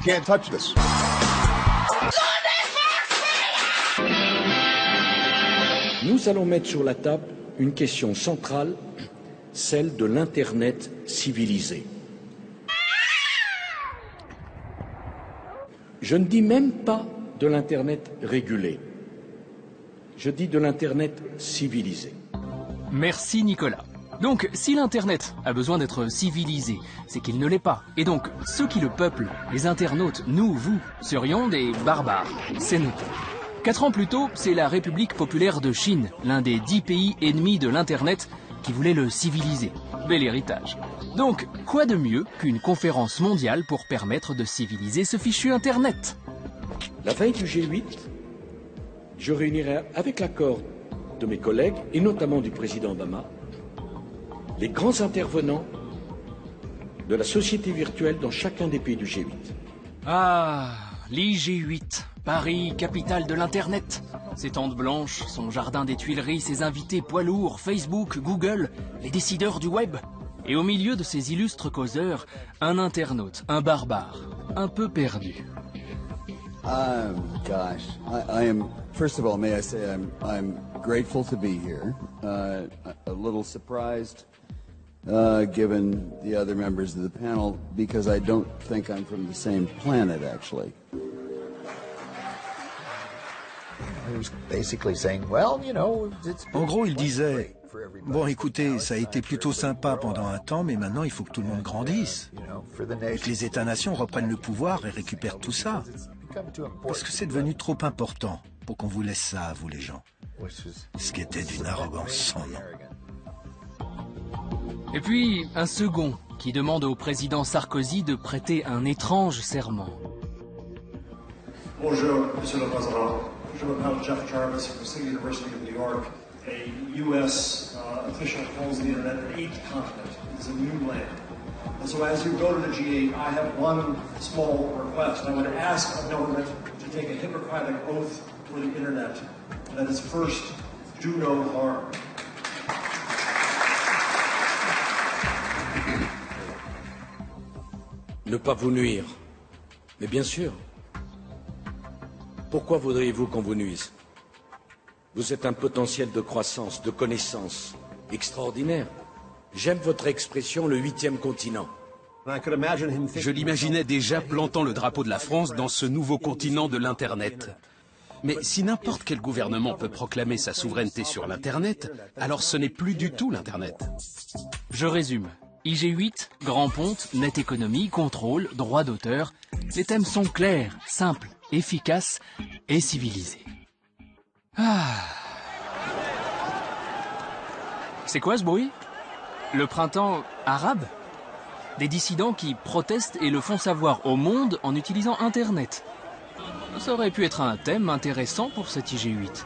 Can't touch this. Nous allons mettre sur la table une question centrale, celle de l'Internet civilisé. Je ne dis même pas de l'Internet régulé. Je dis de l'Internet civilisé. Merci Nicolas. Donc, si l'Internet a besoin d'être civilisé, c'est qu'il ne l'est pas. Et donc, ceux qui le peuplent, les internautes, nous, vous, serions des barbares. C'est nous. 4 ans plus tôt, c'est la République populaire de Chine, l'un des 10 pays ennemis de l'Internet, qui voulait le civiliser. Bel héritage. Donc, quoi de mieux qu'une conférence mondiale pour permettre de civiliser ce fichu Internet? La veille du G8, je réunirai avec l'accord de mes collègues, et notamment du président Obama, les grands intervenants de la société virtuelle dans chacun des pays du G8. Ah, l'IG8, Paris, capitale de l'Internet. Ses tentes blanches, son jardin des Tuileries, ses invités poids lourds, Facebook, Google, les décideurs du web. Et au milieu de ces illustres causeurs, un internaute, un barbare, un peu perdu. Gosh, I am. First of all, may I say I'm grateful to be here. A little surprised, given the other members of the panel, because I don't think I'm from the same planet, actually. En gros, il disait, bon écoutez, ça a été plutôt sympa pendant un temps, mais maintenant il faut que tout le monde grandisse. Et que les États-nations reprennent le pouvoir et récupèrent tout ça. Parce que c'est devenu trop important pour qu'on vous laisse ça à vous les gens. Ce qui était d'une arrogance sans nom. Et puis, un second qui demande au président Sarkozy de prêter un étrange serment. Bonjour, Monsieur le Président. Je m'appelle Jeff Jarvis from City University of New York. A U.S. Official calls the Internet an eighth continent. It's a new land. And so as you go to the G8, I have one small request. I would ask a government to take a Hippocratic oath for the Internet. And that is first, do no harm. Ne pas vous nuire. Mais bien sûr. Pourquoi voudriez-vous qu'on vous nuise? Vous êtes un potentiel de croissance, de connaissance extraordinaire. J'aime votre expression, le 8e continent. Je l'imaginais déjà plantant le drapeau de la France dans ce nouveau continent de l'Internet. Mais si n'importe quel gouvernement peut proclamer sa souveraineté sur l'Internet, alors ce n'est plus du tout l'Internet. Je résume. IG8, grand ponte, net économie, contrôle, droit d'auteur. Les thèmes sont clairs, simples, efficaces et civilisés. Ah. C'est quoi ce bruit? Le printemps arabe? Des dissidents qui protestent et le font savoir au monde en utilisant Internet. Ça aurait pu être un thème intéressant pour cet IG8.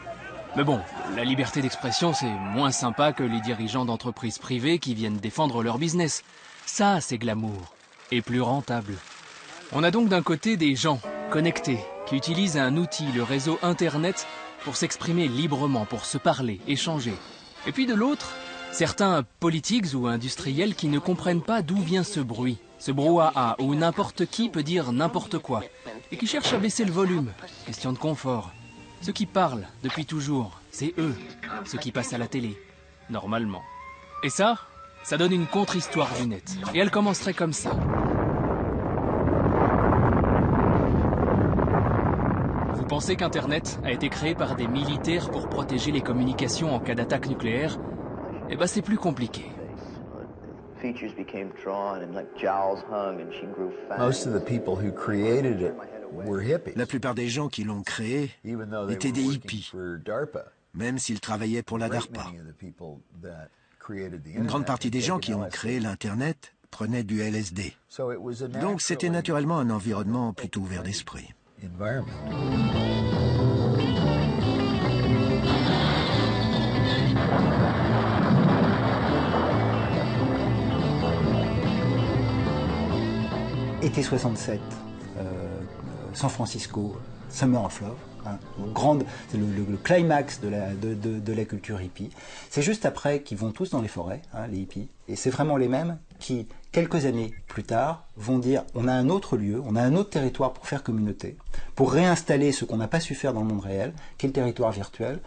Mais bon, la liberté d'expression, c'est moins sympa que les dirigeants d'entreprises privées qui viennent défendre leur business. Ça, c'est glamour. Et plus rentable. On a donc d'un côté des gens connectés qui utilisent un outil, le réseau Internet, pour s'exprimer librement, pour se parler, échanger. Et puis de l'autre, certains politiques ou industriels qui ne comprennent pas d'où vient ce bruit, ce brouhaha, où n'importe qui peut dire n'importe quoi, et qui cherchent à baisser le volume, question de confort. Ceux qui parlent depuis toujours, c'est eux, ceux qui passent à la télé, normalement. Et ça donne une contre-histoire du net. Et elle commencerait comme ça. Vous pensez qu'Internet a été créé par des militaires pour protéger les communications en cas d'attaque nucléaire? Eh ben c'est plus compliqué. La plupart des gens qui l'ont créé étaient des hippies, même s'ils travaillaient pour la DARPA. Une grande partie des gens qui ont créé l'Internet prenaient du LSD. Donc c'était naturellement un environnement plutôt ouvert d'esprit. Été 67, San Francisco, Summer of Love, hein, c'est le climax de la culture hippie. C'est juste après qu'ils vont tous dans les forêts, hein, les hippies, et c'est vraiment les mêmes qui, quelques années plus tard, vont dire on a un autre lieu, on a un autre territoire pour faire communauté, pour réinstaller ce qu'on n'a pas su faire dans le monde réel, qui est le territoire virtuel.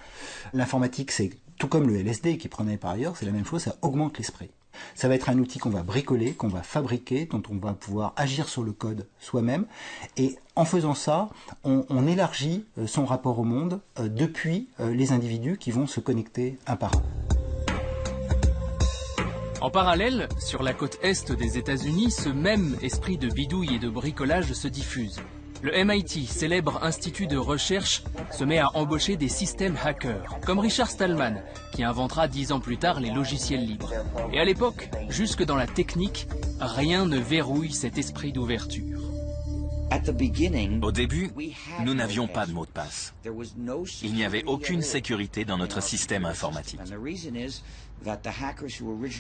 L'informatique, c'est tout comme le LSD qui prenait par ailleurs, c'est la même chose, ça augmente l'esprit. Ça va être un outil qu'on va bricoler, qu'on va fabriquer, dont on va pouvoir agir sur le code soi-même. Et en faisant ça, on élargit son rapport au monde depuis les individus qui vont se connecter un par un. En parallèle, sur la côte est des États-Unis, ce même esprit de bidouille et de bricolage se diffuse. Le MIT, célèbre institut de recherche, se met à embaucher des systèmes hackers, comme Richard Stallman, qui inventera 10 ans plus tard les logiciels libres. Et à l'époque, jusque dans la technique, rien ne verrouille cet esprit d'ouverture. Au début, nous n'avions pas de mot de passe. Il n'y avait aucune sécurité dans notre système informatique.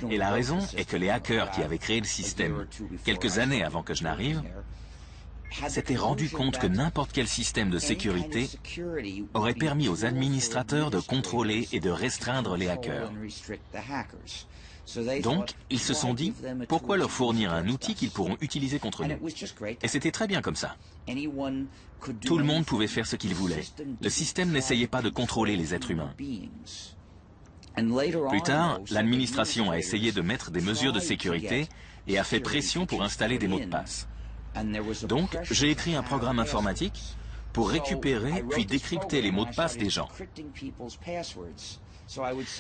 Et la raison est que les hackers qui avaient créé le système, quelques années avant que je n'arrive, s'étaient rendus compte que n'importe quel système de sécurité aurait permis aux administrateurs de contrôler et de restreindre les hackers. Donc, ils se sont dit, pourquoi leur fournir un outil qu'ils pourront utiliser contre nous? Et c'était très bien comme ça. Tout le monde pouvait faire ce qu'il voulait. Le système n'essayait pas de contrôler les êtres humains. Plus tard, l'administration a essayé de mettre des mesures de sécurité et a fait pression pour installer des mots de passe. Donc, j'ai écrit un programme informatique pour récupérer puis décrypter les mots de passe des gens.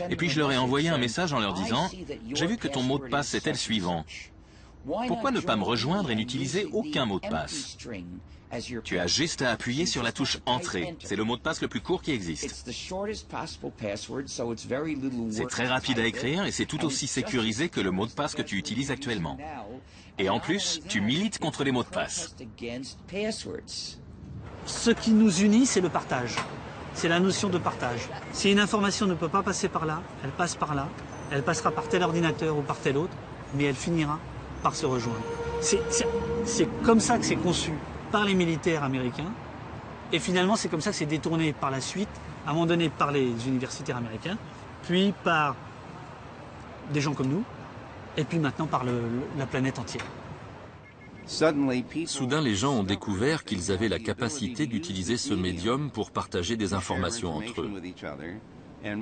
Et puis je leur ai envoyé un message en leur disant « J'ai vu que ton mot de passe était le suivant. Pourquoi ne pas me rejoindre et n'utiliser aucun mot de passe? Tu as juste à appuyer sur la touche « Entrée ». C'est le mot de passe le plus court qui existe. C'est très rapide à écrire et c'est tout aussi sécurisé que le mot de passe que tu utilises actuellement. Et en plus, tu milites contre les mots de passe. » Ce qui nous unit, c'est le partage. C'est la notion de partage. Si une information ne peut pas passer par là, elle passe par là, elle passera par tel ordinateur ou par tel autre, mais elle finira par se rejoindre. C'est comme ça que c'est conçu par les militaires américains, et finalement c'est comme ça que c'est détourné par la suite, à un moment donné par les universitaires américains, puis par des gens comme nous, et puis maintenant par la planète entière. Soudain, les gens ont découvert qu'ils avaient la capacité d'utiliser ce médium pour partager des informations entre eux.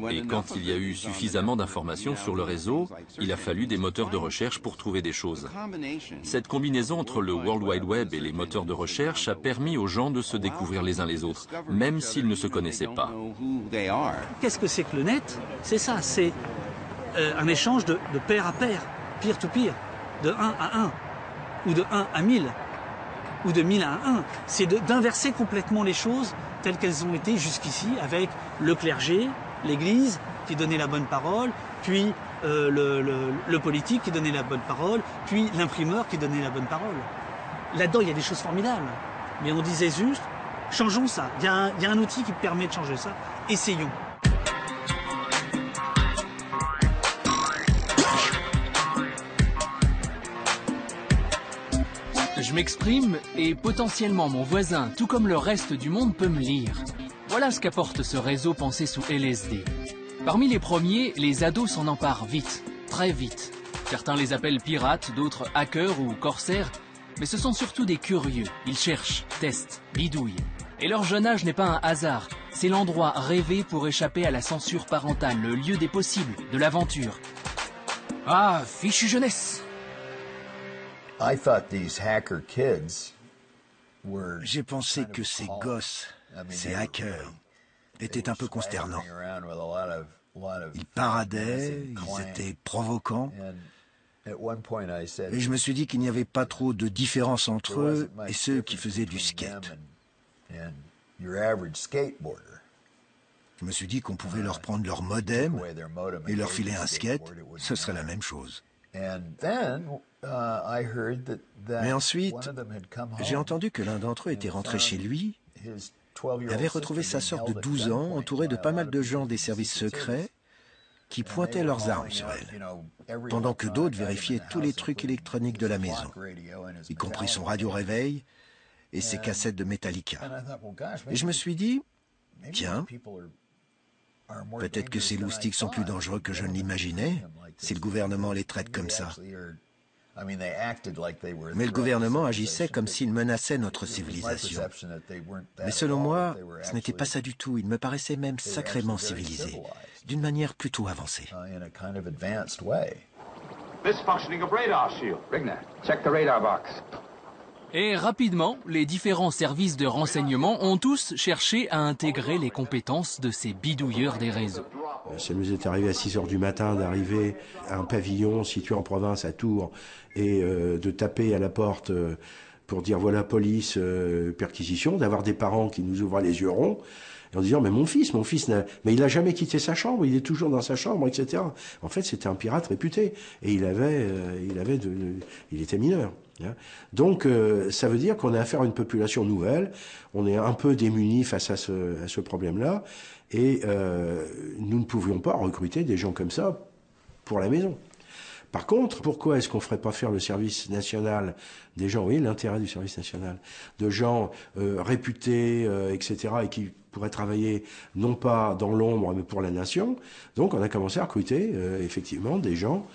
Et quand il y a eu suffisamment d'informations sur le réseau, il a fallu des moteurs de recherche pour trouver des choses. Cette combinaison entre le World Wide Web et les moteurs de recherche a permis aux gens de se découvrir les uns les autres, même s'ils ne se connaissaient pas. Qu'est-ce que c'est que le net? C'est ça, c'est un échange de pair à pair, peer-to-peer, de 1 à 1. Ou de 1 à 1000, ou de 1000 à 1. C'est d'inverser complètement les choses telles qu'elles ont été jusqu'ici, avec le clergé, l'Église qui donnait la bonne parole, puis le politique qui donnait la bonne parole, puis l'imprimeur qui donnait la bonne parole. Là-dedans, il y a des choses formidables. Mais on disait juste, changeons ça. Il y a un outil qui permet de changer ça. Essayons. Je m'exprime et potentiellement mon voisin, tout comme le reste du monde, peut me lire. Voilà ce qu'apporte ce réseau pensé sous LSD. Parmi les premiers, les ados s'en emparent vite, très vite. Certains les appellent pirates, d'autres hackers ou corsaires, mais ce sont surtout des curieux. Ils cherchent, testent, bidouillent. Et leur jeune âge n'est pas un hasard, c'est l'endroit rêvé pour échapper à la censure parentale, le lieu des possibles, de l'aventure. Ah, fichue jeunesse! J'ai pensé que ces gosses, ces hackers, étaient un peu consternants. Ils paradaient, ils étaient provocants. Et je me suis dit qu'il n'y avait pas trop de différence entre eux et ceux qui faisaient du skate. Je me suis dit qu'on pouvait leur prendre leur modem et leur filer un skate, ce serait la même chose. Mais ensuite, j'ai entendu que l'un d'entre eux était rentré chez lui, avait retrouvé sa sœur de 12 ans, entourée de pas mal de gens des services secrets, qui pointaient leurs armes sur elle, pendant que d'autres vérifiaient tous les trucs électroniques de la maison, y compris son radio-réveil et ses cassettes de Metallica. Et je me suis dit, tiens, peut-être que ces loustiques sont plus dangereux que je ne l'imaginais, si le gouvernement les traite comme ça. Mais le gouvernement agissait comme s'il menaçait notre civilisation. Mais selon moi, ce n'était pas ça du tout. Il me paraissait même sacrément civilisé, d'une manière plutôt avancée. Et rapidement, les différents services de renseignement ont tous cherché à intégrer les compétences de ces bidouilleurs des réseaux. Ça nous est arrivé à 6 heures du matin d'arriver à un pavillon situé en province à Tours et de taper à la porte pour dire voilà police, perquisition, d'avoir des parents qui nous ouvrent les yeux ronds en disant mais mon fils mais il a jamais quitté sa chambre, il est toujours dans sa chambre, etc. En fait c'était un pirate réputé et il était mineur. Donc ça veut dire qu'on a affaire à une population nouvelle, on est un peu démunis face à ce problème-là et nous ne pouvions pas recruter des gens comme ça pour la maison. Par contre, pourquoi est-ce qu'on ne ferait pas faire le service national des gens, vous voyez l'intérêt du service national, de gens réputés, etc., et qui pourraient travailler non pas dans l'ombre, mais pour la nation. Donc on a commencé à recruter effectivement des gens,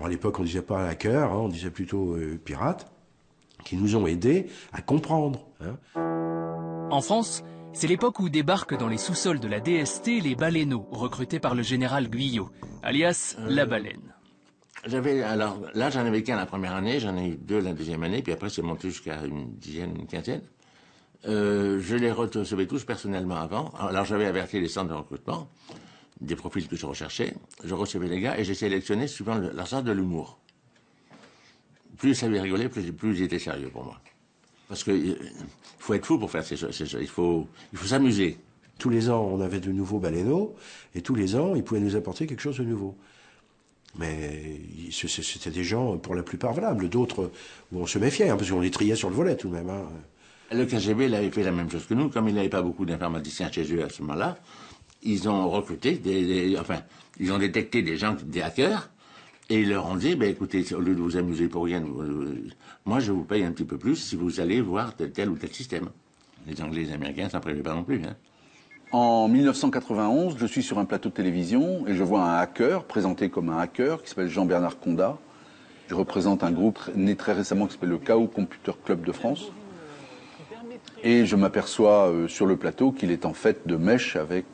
à l'époque on ne disait pas hackers, on disait plutôt pirates, qui nous ont aidés à comprendre. En France, c'est l'époque où débarquent dans les sous-sols de la DST les baleineaux, recrutés par le général Guyot, alias la baleine. Là, j'en avais qu'un la première année, j'en ai eu 2 la deuxième année, puis après c'est monté jusqu'à une dizaine, une quinzaine. Je les recevais tous personnellement avant. Alors j'avais averti les centres de recrutement des profils que je recherchais. Je recevais les gars et j'ai sélectionné suivant leur sens de l'humour. Plus ça avait rigolé, plus ils étaient sérieux pour moi. Parce que faut être fou pour faire ces choses. Il faut s'amuser. Tous les ans, on avait de nouveaux baleineaux, et tous les ans, ils pouvaient nous apporter quelque chose de nouveau. Mais c'était des gens, pour la plupart, valables. D'autres, où on se méfiait, parce qu'on les triait sur le volet tout de même. Le KGB, il avait fait la même chose que nous. Comme il n'avait pas beaucoup d'informaticiens chez eux à ce moment-là, ils ont recruté ils ont détecté des gens, des hackers, et ils leur ont dit, écoutez, au lieu de vous amuser pour rien, moi je vous paye un petit peu plus si vous allez voir tel ou tel système. Les Anglais et les Américains s'en prévaient pas non plus. En 1991, je suis sur un plateau de télévision et je vois un hacker, présenté comme un hacker, qui s'appelle Jean-Bernard Condat. Je représente un groupe né très récemment qui s'appelle le Chaos Computer Club de France. Et je m'aperçois sur le plateau qu'il est en fait de mèche avec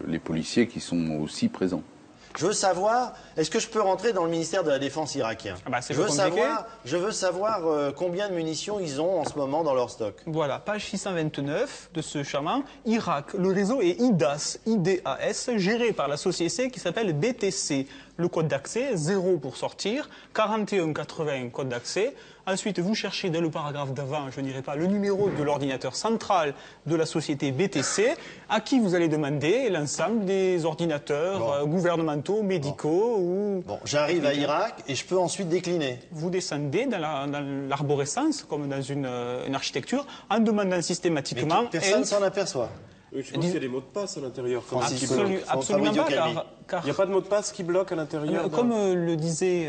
les policiers qui sont aussi présents. Je veux savoir, est-ce que je peux rentrer dans le ministère de la Défense irakien? Je veux savoir combien de munitions ils ont en ce moment dans leur stock. Voilà, page 629 de ce charmant Irak. Le réseau est IDAS, IDAS, géré par la société qui s'appelle BTC. Le code d'accès, 0 pour sortir, 4180 code d'accès. Ensuite, vous cherchez dès le paragraphe d'avant, je ne dirais pas, le numéro de l'ordinateur central de la société BTC, à qui vous allez demander l'ensemble des ordinateurs gouvernementaux, médicaux ou... Bon, j'arrive à Irak et je peux ensuite décliner. Vous descendez dans l'arborescence, comme dans une architecture, en demandant systématiquement... Mais personne ne s'en aperçoit. Oui, je pense qu'il y a des mots de passe à l'intérieur. Absolument pas, car... Il n'y a pas de mot de passe qui bloque à l'intérieur. Comme le disait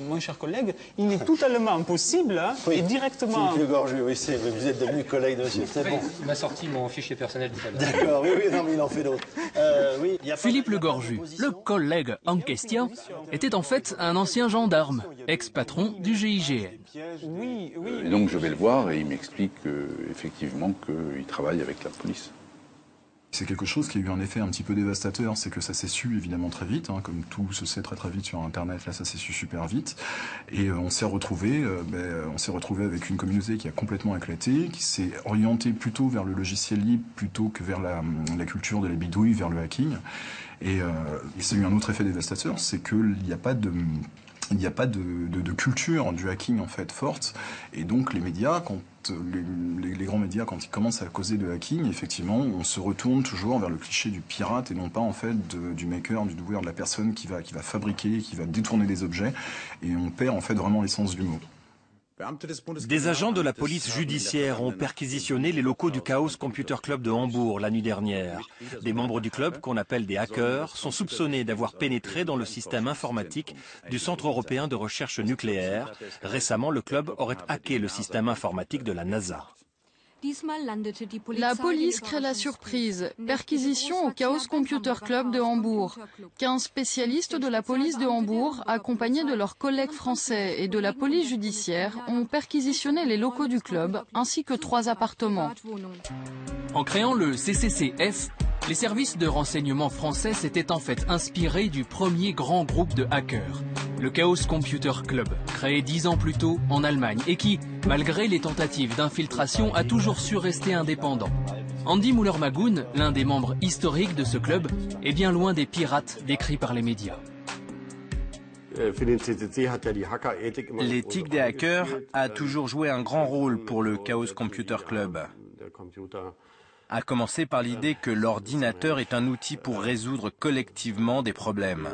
mon cher collègue, il est totalement possible et directement... Philippe Le Gorju, oui, vous êtes devenu collègue de monsieur, c'est bon. Il m'a sorti mon fichier personnel tout à l'heure. D'accord, oui, non, mais il en fait d'autres. Philippe Le Gorju, le collègue en question, était en fait un ancien gendarme, ex-patron du GIGN. Et donc je vais le voir et il m'explique effectivement qu'il travaille avec la police. C'est quelque chose qui a eu un effet un petit peu dévastateur, c'est que ça s'est su évidemment très vite, comme tout se sait très vite sur Internet, là ça s'est su super vite, et on s'est retrouvé avec une communauté qui a complètement éclaté, qui s'est orientée plutôt vers le logiciel libre plutôt que vers la culture de la bidouille, vers le hacking, et ça a eu un autre effet dévastateur, c'est qu'il n'y a pas de il n'y a pas de culture du hacking en fait forte, et donc les médias, quand les grands médias, quand ils commencent à causer de hacking, effectivement, on se retourne toujours vers le cliché du pirate et non pas en fait du maker, du doueur, de la personne qui va fabriquer, qui va détourner des objets, et on perd en fait vraiment l'essence du mot. Des agents de la police judiciaire ont perquisitionné les locaux du Chaos Computer Club de Hambourg la nuit dernière. Des membres du club, qu'on appelle des hackers, sont soupçonnés d'avoir pénétré dans le système informatique du Centre européen de recherche nucléaire. Récemment, le club aurait hacké le système informatique de la NASA. La police crée la surprise. Perquisition au Chaos Computer Club de Hambourg. 15 spécialistes de la police de Hambourg, accompagnés de leurs collègues français et de la police judiciaire, ont perquisitionné les locaux du club, ainsi que 3 appartements. En créant le CCCF, les services de renseignement français s'étaient en fait inspirés du premier grand groupe de hackers, le Chaos Computer Club, créé 10 ans plus tôt en Allemagne et qui, malgré les tentatives d'infiltration, a toujours su rester indépendant. Andy Müller-Magoun, l'un des membres historiques de ce club, est bien loin des pirates décrits par les médias. L'éthique des hackers a toujours joué un grand rôle pour le Chaos Computer Club. À commencer par l'idée que l'ordinateur est un outil pour résoudre collectivement des problèmes.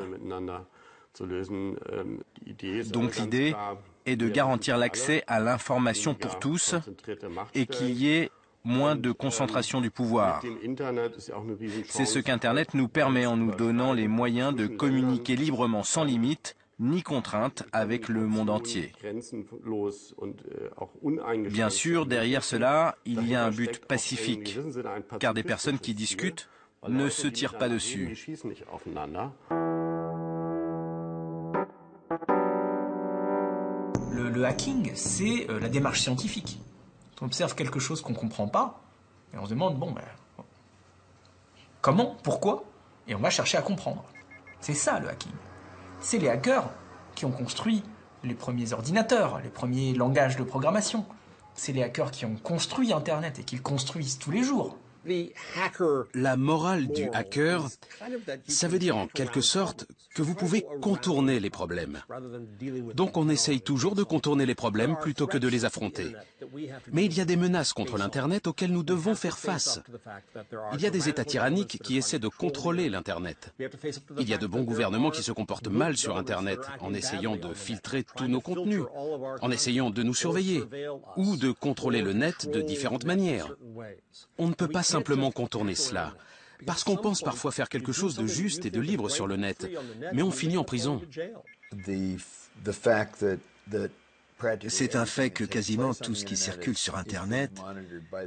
Donc l'idée est de garantir l'accès à l'information pour tous et qu'il y ait moins de concentration du pouvoir. C'est ce qu'Internet nous permet en nous donnant les moyens de communiquer librement sans limite ni contrainte avec le monde entier. Bien sûr, derrière cela, il y a un but pacifique, car des personnes qui discutent ne se tirent pas dessus. Le hacking, c'est la démarche scientifique. On observe quelque chose qu'on ne comprend pas, et on se demande, comment, pourquoi, et on va chercher à comprendre. C'est ça le hacking. C'est les hackers qui ont construit les premiers ordinateurs, les premiers langages de programmation. C'est les hackers qui ont construit Internet et qui le construisent tous les jours. La morale du hacker, ça veut dire en quelque sorte que vous pouvez contourner les problèmes. Donc on essaye toujours de contourner les problèmes plutôt que de les affronter. Mais il y a des menaces contre l'Internet auxquelles nous devons faire face. Il y a des États tyranniques qui essaient de contrôler l'Internet. Il y a de bons gouvernements qui se comportent mal sur Internet en essayant de filtrer tous nos contenus, en essayant de nous surveiller ou de contrôler le net de différentes manières. On ne peut pas simplement contourner cela, parce qu'on pense parfois faire quelque chose de juste et de libre sur le net, mais on finit en prison. C'est un fait que quasiment tout ce qui circule sur Internet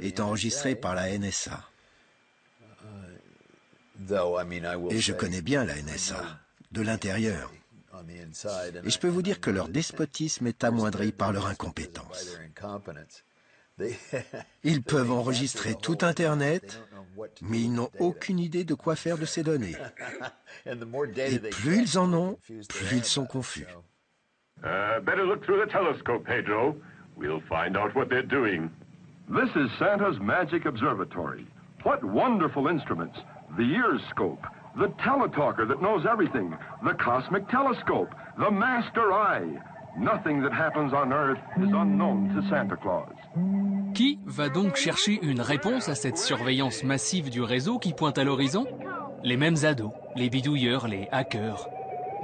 est enregistré par la NSA. Et je connais bien la NSA, de l'intérieur. Et je peux vous dire que leur despotisme est amoindri par leur incompétence. Ils peuvent enregistrer tout Internet, mais ils n'ont aucune idée de quoi faire de ces données. Et plus ils en ont, plus ils sont confus. Better look through the telescope, Pedro. We'll find out what they're doing. This is Santa's Magic Observatory. What wonderful instruments. The Earscope, the Teletalker that knows everything, the Cosmic Telescope, the Master Eye. Nothing that happens on Earth is unknown to Santa Claus. Qui va donc chercher une réponse à cette surveillance massive du réseau qui pointe à l'horizon? Les mêmes ados, les bidouilleurs, les hackers.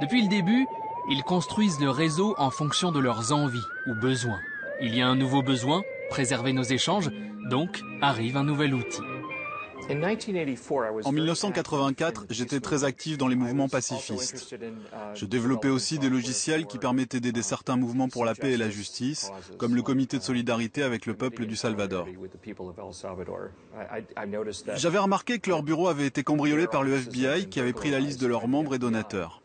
Depuis le début, ils construisent le réseau en fonction de leurs envies ou besoins. Il y a un nouveau besoin, préserver nos échanges, donc arrive un nouvel outil. En 1984, j'étais très actif dans les mouvements pacifistes. Je développais aussi des logiciels qui permettaient d'aider certains mouvements pour la paix et la justice, comme le comité de solidarité avec le peuple du Salvador. J'avais remarqué que leur bureau avait été cambriolé par le FBI qui avait pris la liste de leurs membres et donateurs.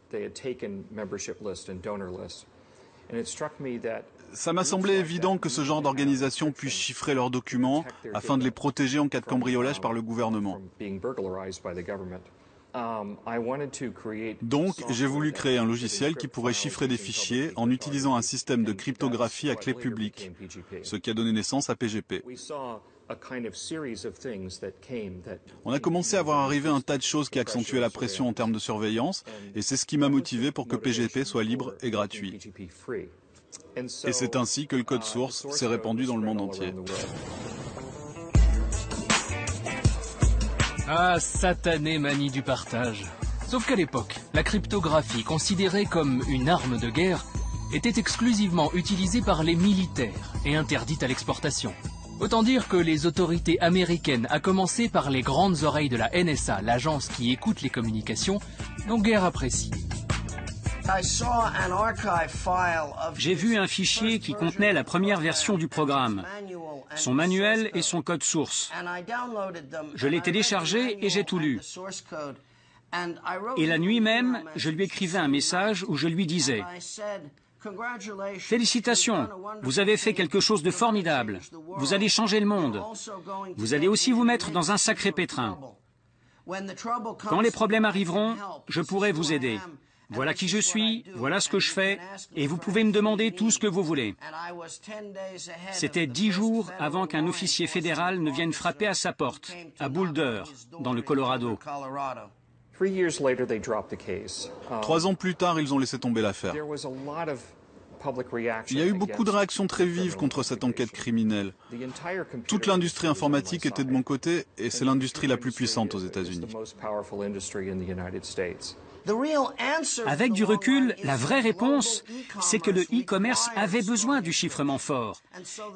Ça m'a semblé évident que ce genre d'organisation puisse chiffrer leurs documents afin de les protéger en cas de cambriolage par le gouvernement. Donc, j'ai voulu créer un logiciel qui pourrait chiffrer des fichiers en utilisant un système de cryptographie à clé publique, ce qui a donné naissance à PGP. On a commencé à voir arriver un tas de choses qui accentuaient la pression en termes de surveillance, et c'est ce qui m'a motivé pour que PGP soit libre et gratuit. Et c'est ainsi que le code source s'est répandu dans le monde entier. Ah, satanée manie du partage. Sauf qu'à l'époque, la cryptographie, considérée comme une arme de guerre, était exclusivement utilisée par les militaires et interdite à l'exportation. Autant dire que les autorités américaines, à commencer par les grandes oreilles de la NSA, l'agence qui écoute les communications, n'ont guère apprécié. J'ai vu un fichier qui contenait la première version du programme, son manuel et son code source. Je l'ai téléchargé et j'ai tout lu. Et la nuit même, je lui écrivais un message où je lui disais « Félicitations, vous avez fait quelque chose de formidable. Vous allez changer le monde. Vous allez aussi vous mettre dans un sacré pétrin. Quand les problèmes arriveront, je pourrai vous aider. Voilà qui je suis, voilà ce que je fais, et vous pouvez me demander tout ce que vous voulez. » C'était 10 jours avant qu'un officier fédéral ne vienne frapper à sa porte, à Boulder, dans le Colorado. 3 ans plus tard, ils ont laissé tomber l'affaire. Il y a eu beaucoup de réactions très vives contre cette enquête criminelle. Toute l'industrie informatique était de mon côté, et c'est l'industrie la plus puissante aux États-Unis. Avec du recul, la vraie réponse, c'est que le e-commerce avait besoin du chiffrement fort.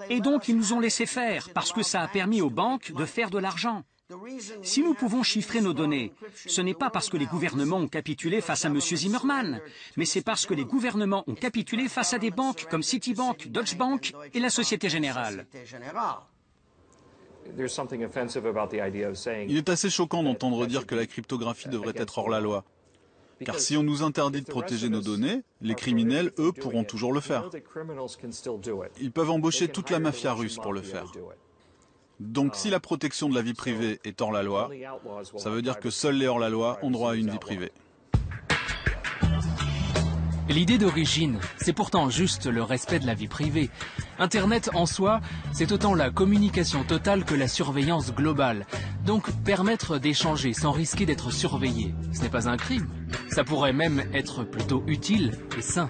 Et donc, ils nous ont laissé faire, parce que ça a permis aux banques de faire de l'argent. Si nous pouvons chiffrer nos données, ce n'est pas parce que les gouvernements ont capitulé face à M. Zimmerman, mais c'est parce que les gouvernements ont capitulé face à des banques comme Citibank, Deutsche Bank et la Société Générale. Il est assez choquant d'entendre dire que la cryptographie devrait être hors la loi. Car si on nous interdit de protéger nos données, les criminels, eux, pourront toujours le faire. Ils peuvent embaucher toute la mafia russe pour le faire. Donc si la protection de la vie privée est hors la loi, ça veut dire que seuls les hors-la-loi ont droit à une vie privée. L'idée d'origine, c'est pourtant juste le respect de la vie privée. Internet en soi, c'est autant la communication totale que la surveillance globale. Donc permettre d'échanger sans risquer d'être surveillé, ce n'est pas un crime. Ça pourrait même être plutôt utile et sain.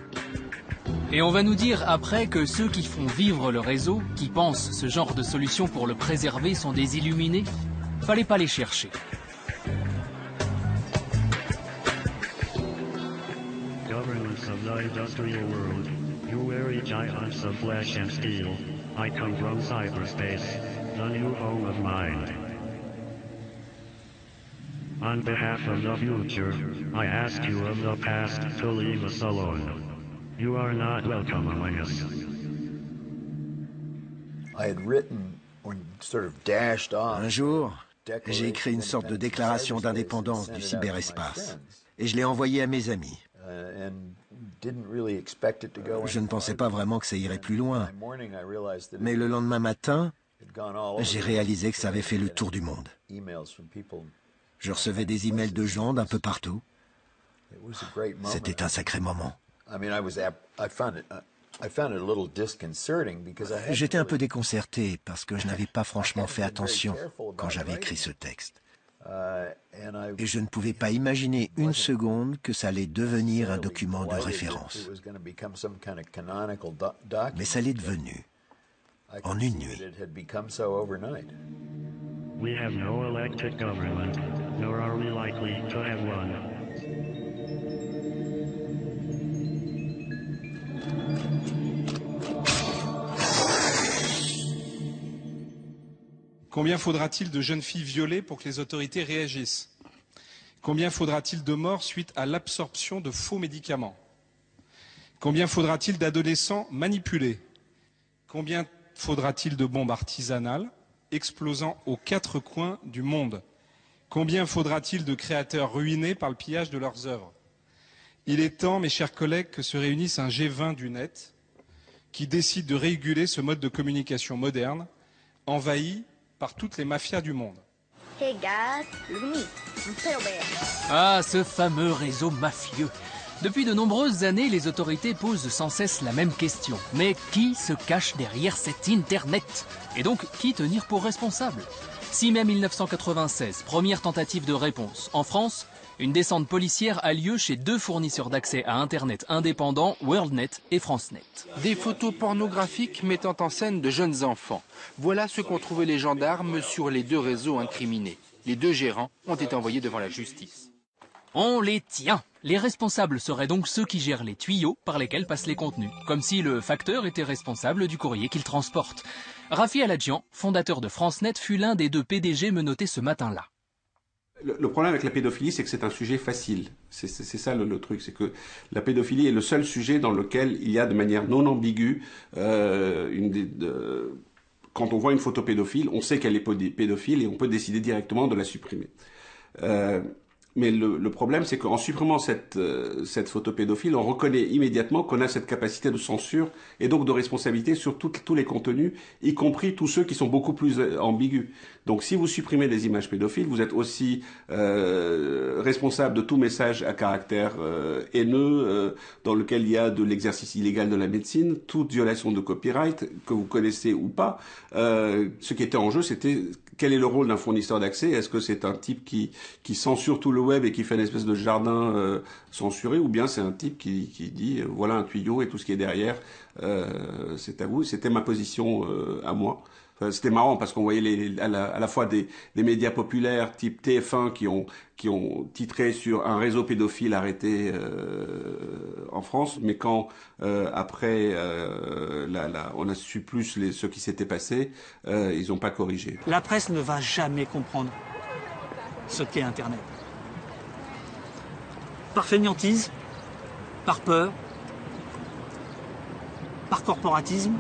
Et on va nous dire après que ceux qui font vivre le réseau, qui pensent ce genre de solution pour le préserver, sont des illuminés. Fallait pas les chercher. Governments of the industrial world, you weary giants of flesh and steel, I come from cyberspace, the new home of mind. On behalf of the future, I ask you of the past to leave us alone. You are not welcome among us. Un jour, j'ai écrit une sorte de déclaration d'indépendance du cyberespace et je l'ai envoyée à mes amis. Je ne pensais pas vraiment que ça irait plus loin, mais le lendemain matin, j'ai réalisé que ça avait fait le tour du monde. Je recevais des emails de gens d'un peu partout. C'était un sacré moment. J'étais un peu déconcerté parce que je n'avais pas franchement fait attention quand j'avais écrit ce texte. Et je ne pouvais pas imaginer une seconde que ça allait devenir un document de référence. Mais ça l'est devenu en une nuit. We have no elected government, nor are we likely to have one. Combien faudra-t-il de jeunes filles violées pour que les autorités réagissent? Combien faudra-t-il de morts suite à l'absorption de faux médicaments? Combien faudra-t-il d'adolescents manipulés? Combien faudra-t-il de bombes artisanales explosant aux 4 coins du monde? Combien faudra-t-il de créateurs ruinés par le pillage de leurs œuvres? Il est temps, mes chers collègues, que se réunisse un G20 du net qui décide de réguler ce mode de communication moderne, envahi par toutes les mafias du monde. Hey guys, look at me. I'm Pedal Bear. Ah, ce fameux réseau mafieux. Depuis de nombreuses années, les autorités posent sans cesse la même question. Mais qui se cache derrière cet Internet? Et donc, qui tenir pour responsable? 6 mai 1996, première tentative de réponse. En France, une descente policière a lieu chez 2 fournisseurs d'accès à Internet indépendants, WorldNet et FranceNet. Des photos pornographiques mettant en scène de jeunes enfants. Voilà ce qu'ont trouvé les gendarmes sur les 2 réseaux incriminés. Les 2 gérants ont été envoyés devant la justice. On les tient. Les responsables seraient donc ceux qui gèrent les tuyaux par lesquels passent les contenus, comme si le facteur était responsable du courrier qu'il transporte. Rafi Aladjian, fondateur de FranceNet, fut l'un des 2 PDG menottés ce matin-là. Le problème avec la pédophilie, c'est que c'est un sujet facile. C'est ça le truc, c'est que la pédophilie est le seul sujet dans lequel il y a de manière non ambiguë quand on voit une photo pédophile, on sait qu'elle est pédophile et on peut décider directement de la supprimer. Mais le problème, c'est qu'en supprimant cette photo pédophile, on reconnaît immédiatement qu'on a cette capacité de censure et donc de responsabilité sur tous les contenus, y compris tous ceux qui sont beaucoup plus ambigus. Donc si vous supprimez des images pédophiles, vous êtes aussi responsable de tout message à caractère haineux dans lequel il y a de l'exercice illégal de la médecine, toute violation de copyright, que vous connaissez ou pas. Ce qui était en jeu, c'était quel est le rôle d'un fournisseur d'accès? Est-ce que c'est un type qui censure tout le web et qui fait une espèce de jardin censuré, ou bien c'est un type qui dit voilà un tuyau et tout ce qui est derrière, c'est à vous. C'était ma position à moi. Enfin, c'était marrant parce qu'on voyait à la fois des médias populaires type TF1 qui ont titré sur un réseau pédophile arrêté en France, mais quand après on a su plus ce qui s'était passé, ils n'ont pas corrigé. La presse ne va jamais comprendre ce qu'est Internet. Par fainéantise, par peur, par corporatisme,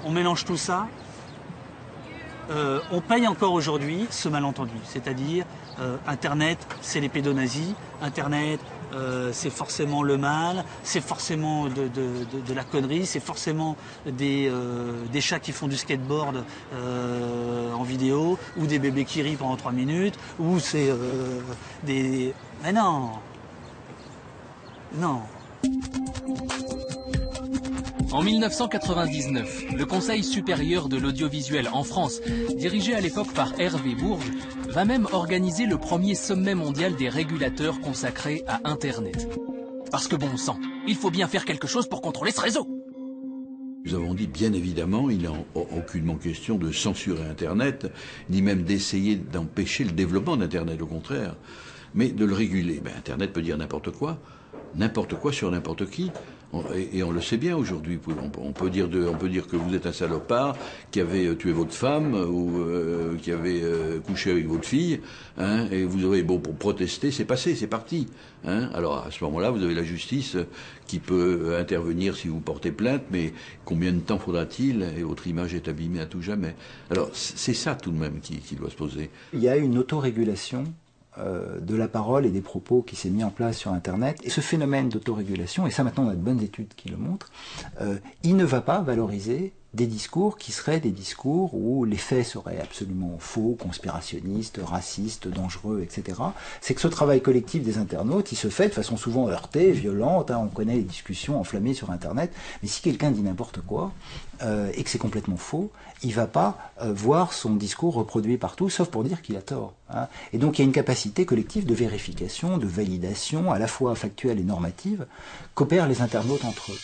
on mélange tout ça. On paye encore aujourd'hui ce malentendu, c'est-à-dire Internet, c'est les pédonazis, Internet, c'est forcément le mal, c'est forcément de la connerie, c'est forcément des chats qui font du skateboard en vidéo, ou des bébés qui rient pendant 3 minutes, ou c'est des... Mais non. Non. En 1999, le Conseil supérieur de l'audiovisuel en France, dirigé à l'époque par Hervé Bourges, va même organiser le premier sommet mondial des régulateurs consacré à Internet. Parce que bon sang, il faut bien faire quelque chose pour contrôler ce réseau. Nous avons dit, bien évidemment, il n'est aucunement question de censurer Internet, ni même d'essayer d'empêcher le développement d'Internet, au contraire, mais de le réguler. Ben, Internet peut dire n'importe quoi sur n'importe qui. Et on le sait bien aujourd'hui. On peut dire que vous êtes un salopard qui avait tué votre femme ou qui avait couché avec votre fille, hein, et vous avez pour protester, c'est passé, c'est parti. Hein. Alors à ce moment-là, vous avez la justice qui peut intervenir si vous portez plainte, mais combien de temps faudra-t-il? Et votre image est abîmée à tout jamais. Alors c'est ça tout de même qui doit se poser. Il y a une autorégulation de la parole et des propos qui s'est mis en place sur Internet. Et ce phénomène d'autorégulation, et ça maintenant on a de bonnes études qui le montrent, il ne va pas valoriser des discours qui seraient des discours où les faits seraient absolument faux, conspirationnistes, racistes, dangereux, etc. C'est que ce travail collectif des internautes, il se fait de façon souvent heurtée, violente, hein, on connaît les discussions enflammées sur Internet, mais si quelqu'un dit n'importe quoi, et que c'est complètement faux, il ne va pas voir son discours reproduit partout, sauf pour dire qu'il a tort. Hein. Et donc il y a une capacité collective de vérification, de validation, à la fois factuelle et normative, qu'opèrent les internautes entre eux.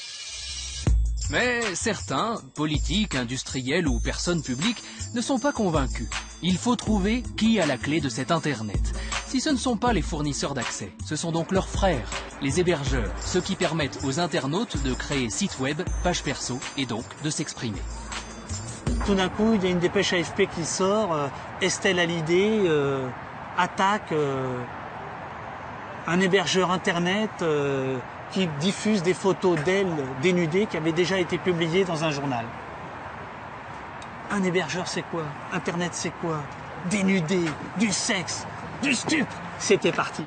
Mais certains, politiques, industriels ou personnes publiques, ne sont pas convaincus. Il faut trouver qui a la clé de cet Internet. Si ce ne sont pas les fournisseurs d'accès, ce sont donc leurs frères, les hébergeurs, ceux qui permettent aux internautes de créer sites web, pages perso et donc de s'exprimer. Tout d'un coup, il y a une dépêche AFP qui sort, Estelle Hallyday attaque un hébergeur Internet qui diffuse des photos d'elle dénudée qui avaient déjà été publiées dans un journal. Un hébergeur, c'est quoi? Internet, c'est quoi? Dénudé, du sexe, du stupre. C'était parti.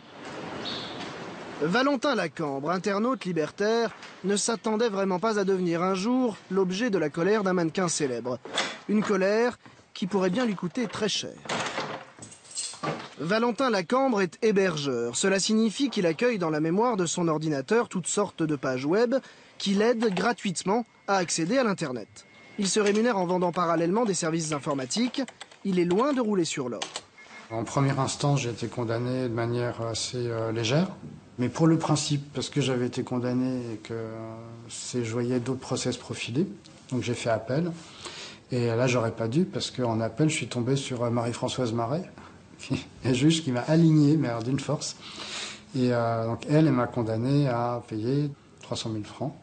Valentin Lacambre, internaute libertaire, ne s'attendait vraiment pas à devenir un jour l'objet de la colère d'un mannequin célèbre. Une colère qui pourrait bien lui coûter très cher. Valentin Lacambre est hébergeur. Cela signifie qu'il accueille dans la mémoire de son ordinateur toutes sortes de pages web qui l'aident gratuitement à accéder à l'Internet. Il se rémunère en vendant parallèlement des services informatiques. Il est loin de rouler sur l'or. En première instance, j'ai été condamné de manière assez légère. Mais pour le principe, parce que j'avais été condamné et que je voyais d'autres procès se profiler, donc j'ai fait appel. Et là, j'aurais pas dû, parce qu'en appel, je suis tombé sur Marie-Françoise Marais, un juge qui m'a aligné, mais alors d'une force. Et donc elle m'a condamné à payer 300 000 francs.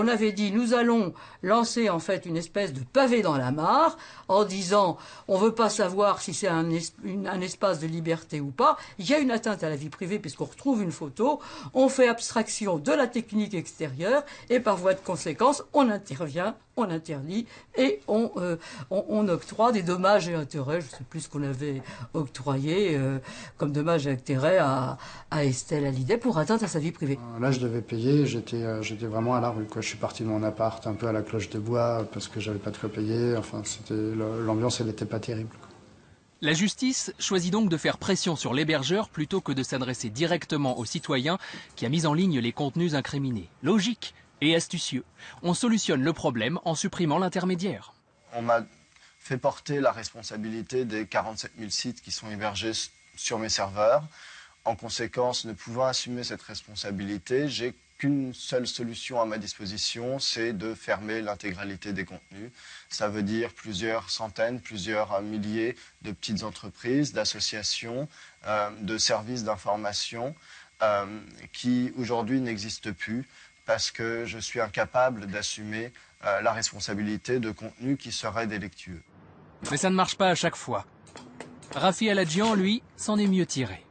On avait dit, nous allons lancer en fait une espèce de pavé dans la mare en disant, on veut pas savoir si c'est un espace de liberté ou pas. Il y a une atteinte à la vie privée puisqu'on retrouve une photo, on fait abstraction de la technique extérieure et par voie de conséquence, on intervient, on interdit et on octroie des dommages et intérêts. Je ne sais plus ce qu'on avait octroyé comme dommages et intérêts à Estelle Hallyday pour atteinte à sa vie privée. Là, je devais payer, j'étais vraiment à la rue, quoi. Je suis parti de mon appart un peu à la cloche de bois parce que j'avais pas de quoi payer. Enfin, l'ambiance, elle n'était pas terrible, quoi. La justice choisit donc de faire pression sur l'hébergeur plutôt que de s'adresser directement aux citoyens qui a mis en ligne les contenus incriminés. Logique et astucieux. On solutionne le problème en supprimant l'intermédiaire. On m'a fait porter la responsabilité des 47 000 sites qui sont hébergés sur mes serveurs. En conséquence, ne pouvant assumer cette responsabilité, j'ai qu'une seule solution à ma disposition, c'est de fermer l'intégralité des contenus. Ça veut dire plusieurs centaines, plusieurs milliers de petites entreprises, d'associations, de services d'information qui aujourd'hui n'existent plus parce que je suis incapable d'assumer la responsabilité de contenus qui seraient délictueux. Mais ça ne marche pas à chaque fois. Rafi Aladjian, lui, s'en est mieux tiré.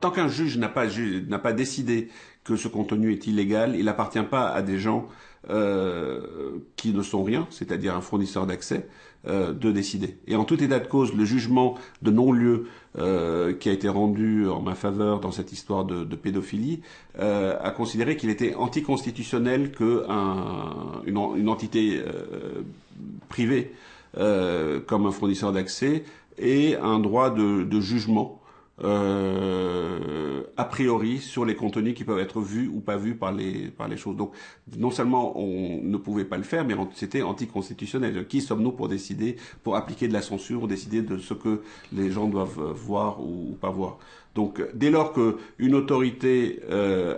Tant qu'un juge n'a pas décidé que ce contenu est illégal, il n'appartient pas à des gens qui ne sont rien, c'est-à-dire un fournisseur d'accès, de décider. Et en tout état de cause, le jugement de non-lieu qui a été rendu en ma faveur dans cette histoire de pédophilie a considéré qu'il était anticonstitutionnel qu'une entité privée comme un fournisseur d'accès ait un droit de jugement a priori sur les contenus qui peuvent être vus ou pas vus par les choses. Donc non seulement on ne pouvait pas le faire, mais c'était anticonstitutionnel. Qui sommes-nous pour décider, pour appliquer de la censure, décider de ce que les gens doivent voir ou pas voir? Donc dès lors qu'une autorité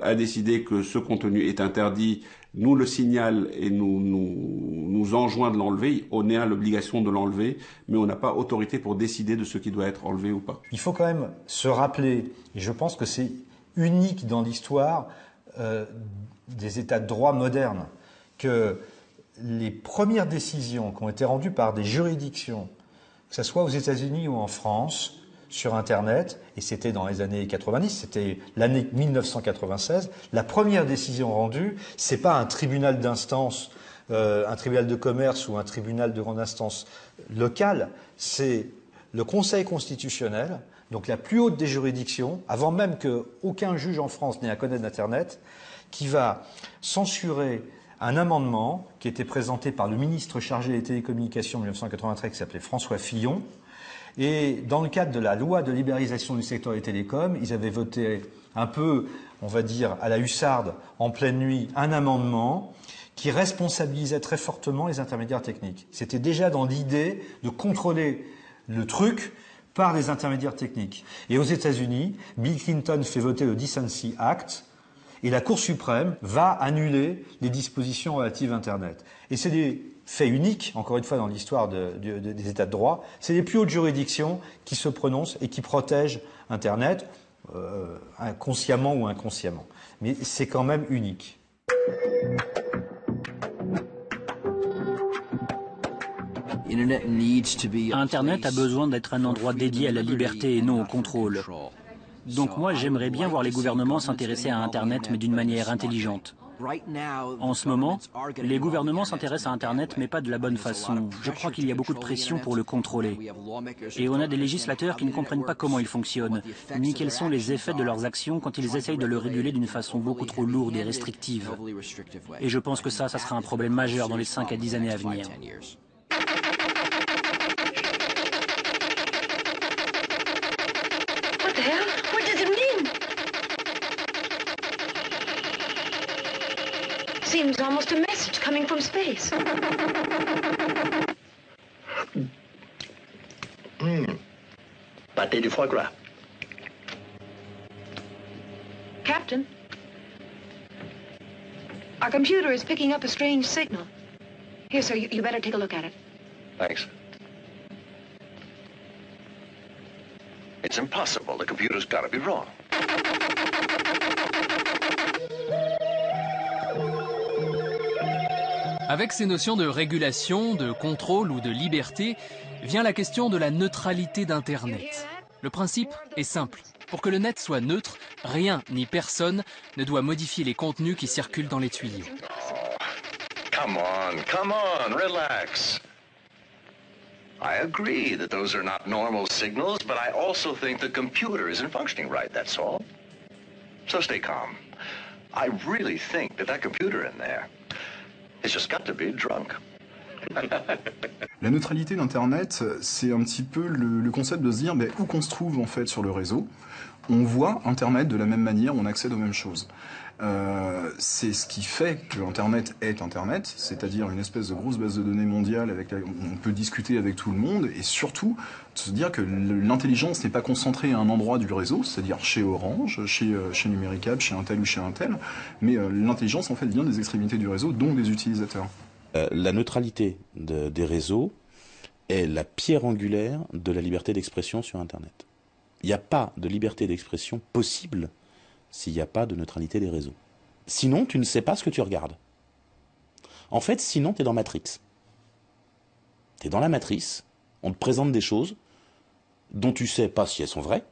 a décidé que ce contenu est interdit, nous le signale et nous enjoint de l'enlever, on a l'obligation de l'enlever, mais on n'a pas autorité pour décider de ce qui doit être enlevé ou pas. Il faut quand même se rappeler, et je pense que c'est unique dans l'histoire des États de droit modernes, que les premières décisions qui ont été rendues par des juridictions, que ce soit aux États-Unis ou en France, sur Internet, et c'était dans les années 90, c'était l'année 1996, la première décision rendue, c'est pas un tribunal d'instance, un tribunal de commerce ou un tribunal de grande instance local, c'est le Conseil constitutionnel, donc la plus haute des juridictions, avant même qu'aucun juge en France n'ait à connaître d'Internet, qui va censurer un amendement qui était présenté par le ministre chargé des télécommunications en 1993, qui s'appelait François Fillon. Et dans le cadre de la loi de libéralisation du secteur des télécoms, ils avaient voté un peu, on va dire, à la hussarde, en pleine nuit, un amendement qui responsabilisait très fortement les intermédiaires techniques. C'était déjà dans l'idée de contrôler le truc par les intermédiaires techniques. Et aux États-Unis, Bill Clinton fait voter le Decency Act, et la Cour suprême va annuler les dispositions relatives à Internet. Et c'est des faits uniques, encore une fois, dans l'histoire des États de droit. C'est les plus hautes juridictions qui se prononcent et qui protègent Internet, consciemment ou inconsciemment. Mais c'est quand même unique. Internet a besoin d'être un endroit dédié à la liberté et non au contrôle. Donc moi, j'aimerais bien voir les gouvernements s'intéresser à Internet, mais d'une manière intelligente. En ce moment, les gouvernements s'intéressent à Internet, mais pas de la bonne façon. Je crois qu'il y a beaucoup de pression pour le contrôler. Et on a des législateurs qui ne comprennent pas comment il fonctionne, ni quels sont les effets de leurs actions quand ils essayent de le réguler d'une façon beaucoup trop lourde et restrictive. Et je pense que ça sera un problème majeur dans les 5 à 10 années à venir. What the hell? What does it mean? Seems almost a message coming from space. Pâté du foie gras. Captain, our computer is picking up a strange signal. Here, sir, you better take a look at it. Thanks. It's impossible. The computer's got to be wrong. Avec ces notions de régulation, de contrôle ou de liberté, vient la question de la neutralité d'Internet. Le principe est simple. Pour que le net soit neutre, rien ni personne ne doit modifier les contenus qui circulent dans les tuyaux. Come on, relax. I agree that those are not normal signals, but I also think the computer isn't functioning right, that's all. So stay calm. I really think that computer in there has just got to be drunk. La neutralité d'Internet, c'est un petit peu le concept de se dire où qu'on se trouve en fait sur le réseau, on voit Internet de la même manière, on accède aux mêmes choses. C'est ce qui fait que Internet est Internet, c'est-à-dire une espèce de grosse base de données mondiale avec laquelle on peut discuter avec tout le monde, et surtout de se dire que l'intelligence n'est pas concentrée à un endroit du réseau, c'est-à-dire chez Orange, chez Numéricable, chez un tel ou chez un tel, mais l'intelligence en fait vient des extrémités du réseau, donc des utilisateurs. La neutralité des réseaux est la pierre angulaire de la liberté d'expression sur Internet. Il n'y a pas de liberté d'expression possible s'il n'y a pas de neutralité des réseaux. Sinon, tu ne sais pas ce que tu regardes. En fait, sinon, tu es dans Matrix. Tu es dans la matrice, on te présente des choses dont tu ne sais pas si elles sont vraies,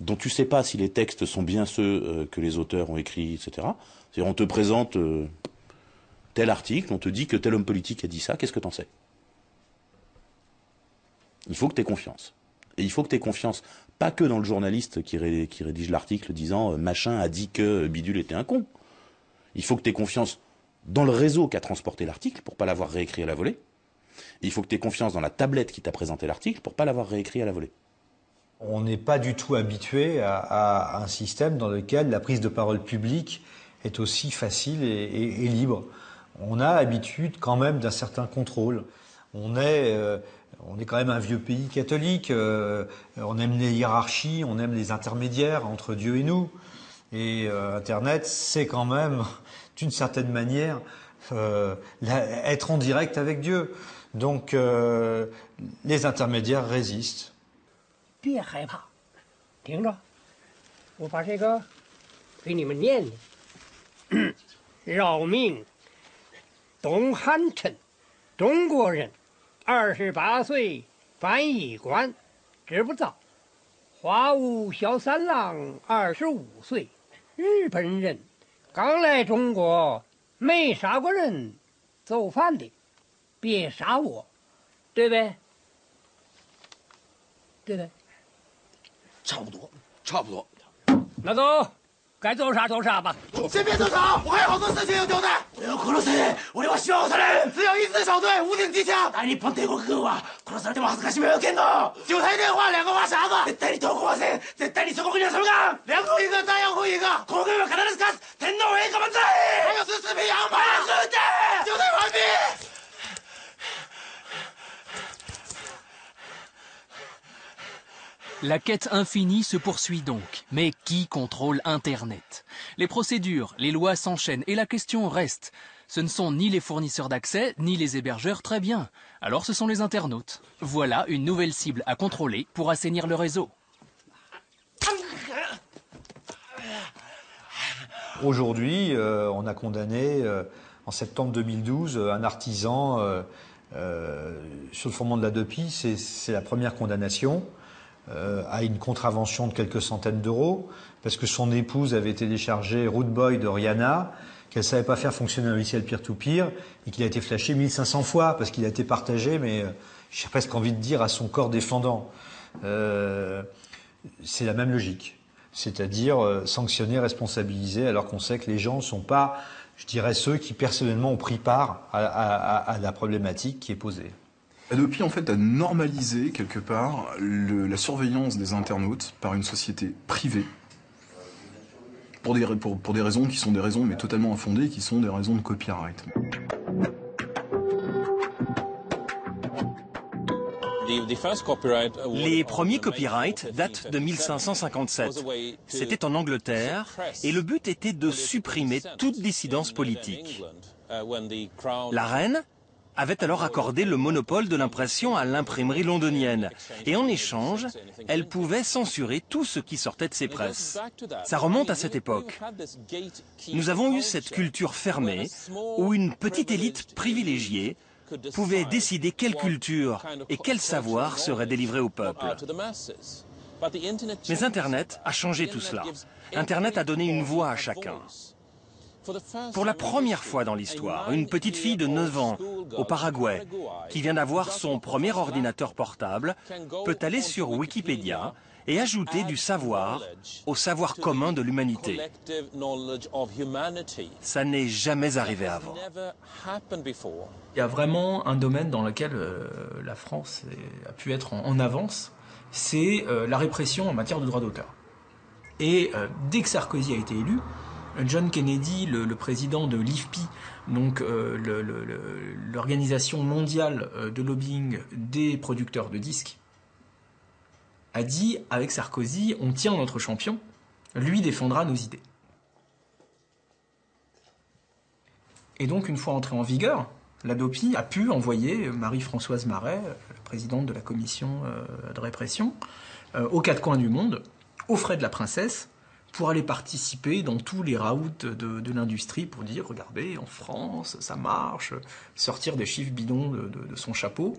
dont tu ne sais pas si les textes sont bien ceux que les auteurs ont écrits, etc. C'est-à-dire, on te présente tel article, on te dit que tel homme politique a dit ça, qu'est-ce que tu en sais? Il faut que tu aies confiance. Et il faut que tu aies confiance, pas que dans le journaliste qui rédige l'article disant « machin a dit que Bidule était un con ». Il faut que tu aies confiance dans le réseau qui a transporté l'article pour pas l'avoir réécrit à la volée. Et il faut que tu aies confiance dans la tablette qui t'a présenté l'article pour pas l'avoir réécrit à la volée. On n'est pas du tout habitué à un système dans lequel la prise de parole publique est aussi facile et libre. On a habitude quand même d'un certain contrôle. On est quand même un vieux pays catholique, on aime les hiérarchies, on aime les intermédiaires entre Dieu et nous. Et Internet, c'est quand même, d'une certaine manière, être en direct avec Dieu. Donc, les intermédiaires résistent. 别害怕，听着，我把这个给你们念念。饶命，董汉琛，中国人。28岁，翻译官，知不道。华务小三郎，25岁，日本人，刚来中国，没杀过人，走反的，别杀我，对呗？对呗？差不多，差不多。那走。该做啥做啥吧。先别动手，我还有好多事情要交代。不要殺せ、俺は幸せ人。只有一支小队，无顶机枪。大日本帝国軍は殺されても恥ずかしめを受けんの。九台電話2個は傻子。絶対に投降はせん。絶対に祖国にはそれが。两国一个，弹药库一个。皇軍は必ず勝つ。天皇陛下万歳。还有四匹羊马。早く撃て。就在完毕。La quête infinie se poursuit donc. Mais qui contrôle Internet? Les procédures, les lois s'enchaînent et la question reste. Ce ne sont ni les fournisseurs d'accès, ni les hébergeurs, très bien. Alors ce sont les internautes. Voilà une nouvelle cible à contrôler pour assainir le réseau. Aujourd'hui, on a condamné, en septembre 2012, un artisan sur le fondement de la DEPI. C'est la première condamnation. à une contravention de quelques centaines d'euros, parce que son épouse avait téléchargé Root Boy de Rihanna, qu'elle savait pas faire fonctionner un logiciel peer-to-peer, et qu'il a été flashé 1500 fois, parce qu'il a été partagé, mais j'ai presque envie de dire à son corps défendant. C'est la même logique. C'est-à-dire sanctionner, responsabiliser, alors qu'on sait que les gens ne sont pas, je dirais, ceux qui personnellement ont pris part à la problématique qui est posée. Adopi, en fait, a normalisé, quelque part, la surveillance des internautes par une société privée, pour des raisons qui sont des raisons mais totalement infondées, qui sont des raisons de copyright. Les premiers copyrights datent de 1557. C'était en Angleterre et le but était de supprimer toute dissidence politique. La reine avait alors accordé le monopole de l'impression à l'imprimerie londonienne. Et en échange, elle pouvait censurer tout ce qui sortait de ses presses. Ça remonte à cette époque. Nous avons eu cette culture fermée où une petite élite privilégiée pouvait décider quelle culture et quel savoir serait délivré au peuple. Mais Internet a changé tout cela. Internet a donné une voix à chacun. Pour la première fois dans l'histoire, une petite fille de 9 ans au Paraguay, qui vient d'avoir son premier ordinateur portable, peut aller sur Wikipédia et ajouter du savoir au savoir commun de l'humanité. Ça n'est jamais arrivé avant. Il y a vraiment un domaine dans lequel la France a pu être en avance, c'est la répression en matière de droit d'auteur. Et dès que Sarkozy a été élu, John Kennedy, le président de l'IFPI, donc l'organisation mondiale de lobbying des producteurs de disques, a dit avec Sarkozy, on tient notre champion, lui défendra nos idées. Et donc une fois entré en vigueur, l'Adopi a pu envoyer Marie-Françoise Marais, présidente de la commission de répression, aux quatre coins du monde, aux frais de la princesse, pour aller participer dans tous les rounds de l'industrie pour dire, regardez, en France, ça marche, sortir des chiffres bidons de son chapeau,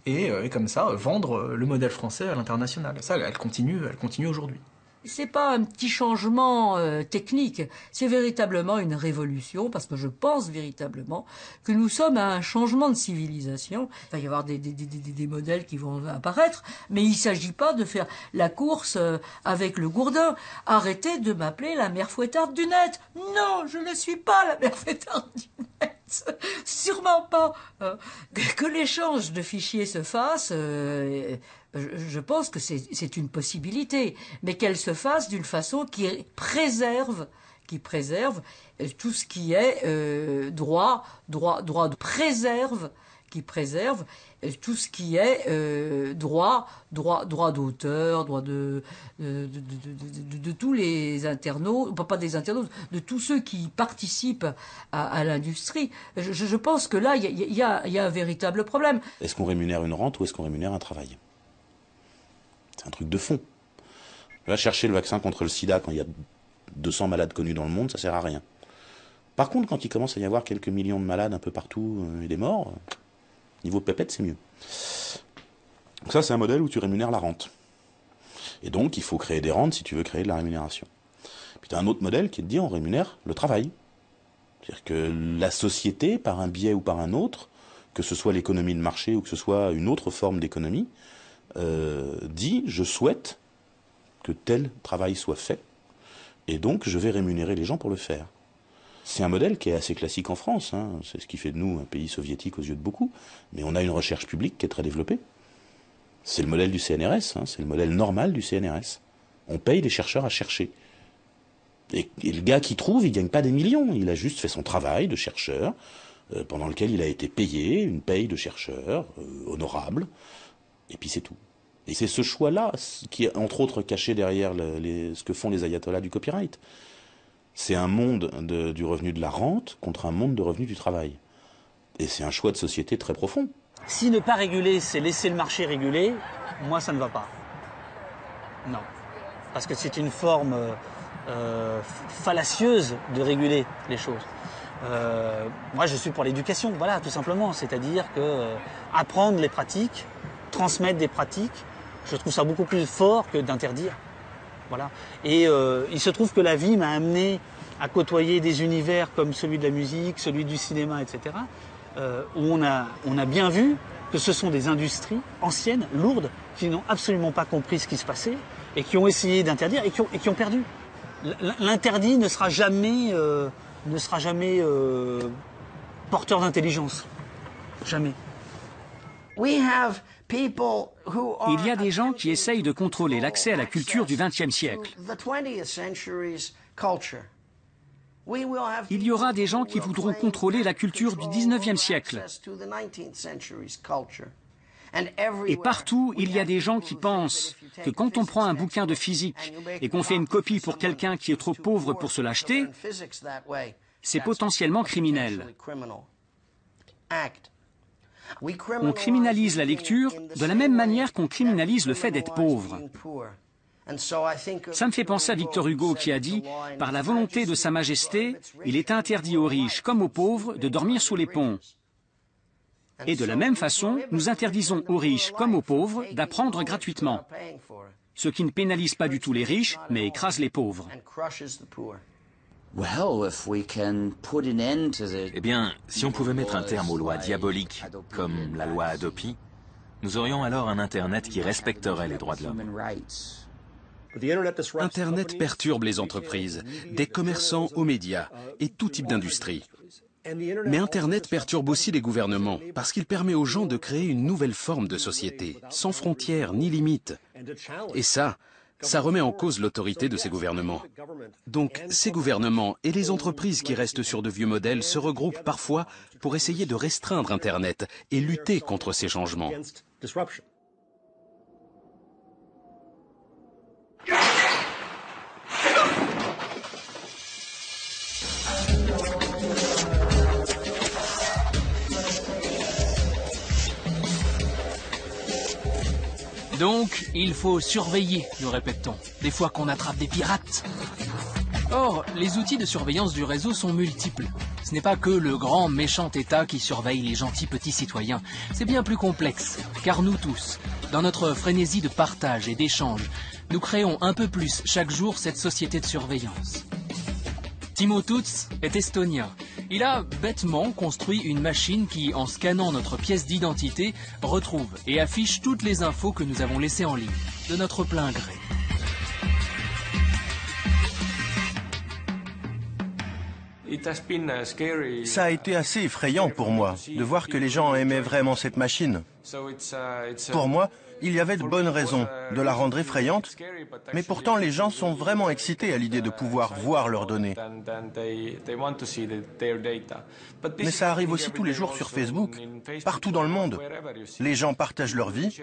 et comme ça, vendre le modèle français à l'international. Ça, elle continue aujourd'hui. C'est pas un petit changement technique, c'est véritablement une révolution, parce que je pense véritablement que nous sommes à un changement de civilisation. Il va y avoir des modèles qui vont apparaître, mais il s'agit pas de faire la course avec le gourdin. Arrêtez de m'appeler la mère fouettarde du net. Non, je ne suis pas la mère fouettarde du net. Sûrement pas. Que l'échange de fichiers se fasse... je pense que c'est une possibilité, mais qu'elle se fasse d'une façon qui préserve tout ce qui est droit de préserve, qui préserve tout ce qui est droit d'auteur, droit de tous les internautes, pas des internautes, de tous ceux qui participent à l'industrie. Je pense que là, il y a un véritable problème. Est-ce qu'on rémunère une rente ou est-ce qu'on rémunère un travail ? C'est un truc de fond. Là, chercher le vaccin contre le sida quand il y a 200 malades connus dans le monde, ça sert à rien. Par contre, quand il commence à y avoir quelques millions de malades un peu partout et des morts, niveau pépette, c'est mieux. Donc ça, c'est un modèle où tu rémunères la rente. Et donc, il faut créer des rentes si tu veux créer de la rémunération. Puis tu as un autre modèle qui est de dire on rémunère le travail. C'est-à-dire que la société, par un biais ou par un autre, que ce soit l'économie de marché ou que ce soit une autre forme d'économie, dit je souhaite que tel travail soit fait et donc je vais rémunérer les gens pour le faire. C'est un modèle qui est assez classique en France, hein. C'est ce qui fait de nous un pays soviétique aux yeux de beaucoup, mais on a une recherche publique qui est très développée. C'est le modèle du CNRS, hein. C'est le modèle normal du CNRS. On paye les chercheurs à chercher. Et le gars qui trouve, il gagne pas des millions, il a juste fait son travail de chercheur pendant lequel il a été payé, une paye de chercheur honorable, et puis c'est tout. Et c'est ce choix-là qui est entre autres caché derrière ce que font les ayatollahs du copyright. C'est un monde du revenu de la rente contre un monde de revenu du travail. Et c'est un choix de société très profond. Si ne pas réguler, c'est laisser le marché réguler, moi ça ne va pas. Non. Parce que c'est une forme fallacieuse de réguler les choses. Moi je suis pour l'éducation, voilà, tout simplement. C'est-à-dire que apprendre les pratiques, transmettre des pratiques, Je trouve ça beaucoup plus fort que d'interdire. Voilà. Et il se trouve que la vie m'a amené à côtoyer des univers comme celui de la musique, celui du cinéma, etc., où on a bien vu que ce sont des industries anciennes, lourdes, qui n'ont absolument pas compris ce qui se passait et qui ont essayé d'interdire et qui ont perdu. L'interdit ne sera jamais, porteur d'intelligence. Jamais. Il y a des gens qui essayent de contrôler l'accès à la culture du XXe siècle. Il y aura des gens qui voudront contrôler la culture du XIXe siècle. Et partout, il y a des gens qui pensent que quand on prend un bouquin de physique et qu'on fait une copie pour quelqu'un qui est trop pauvre pour se l'acheter, c'est potentiellement criminel. On criminalise la lecture de la même manière qu'on criminalise le fait d'être pauvre. Ça me fait penser à Victor Hugo qui a dit « Par la volonté de Sa Majesté, il est interdit aux riches comme aux pauvres de dormir sous les ponts. » Et de la même façon, nous interdisons aux riches comme aux pauvres d'apprendre gratuitement, ce qui ne pénalise pas du tout les riches, mais écrase les pauvres. Eh bien, si on pouvait mettre un terme aux lois diaboliques, comme la loi Hadopi, nous aurions alors un Internet qui respecterait les droits de l'homme. Internet perturbe les entreprises, des commerçants aux médias et tout type d'industrie. Mais Internet perturbe aussi les gouvernements parce qu'il permet aux gens de créer une nouvelle forme de société, sans frontières ni limites. Et ça remet en cause l'autorité de ces gouvernements. Donc, ces gouvernements et les entreprises qui restent sur de vieux modèles se regroupent parfois pour essayer de restreindre Internet et lutter contre ces changements. Donc, il faut surveiller, nous répétons, des fois qu'on attrape des pirates. Or, les outils de surveillance du réseau sont multiples. Ce n'est pas que le grand méchant État qui surveille les gentils petits citoyens. C'est bien plus complexe, car nous tous, dans notre frénésie de partage et d'échange, nous créons un peu plus chaque jour cette société de surveillance. Timo Tutz est estonien. Il a bêtement construit une machine qui, en scannant notre pièce d'identité, retrouve et affiche toutes les infos que nous avons laissées en ligne, de notre plein gré. Ça a été assez effrayant pour moi de voir que les gens aimaient vraiment cette machine. Pour moi, il y avait de bonnes raisons de la rendre effrayante, mais pourtant les gens sont vraiment excités à l'idée de pouvoir voir leurs données. Mais ça arrive aussi tous les jours sur Facebook, partout dans le monde. Les gens partagent leur vie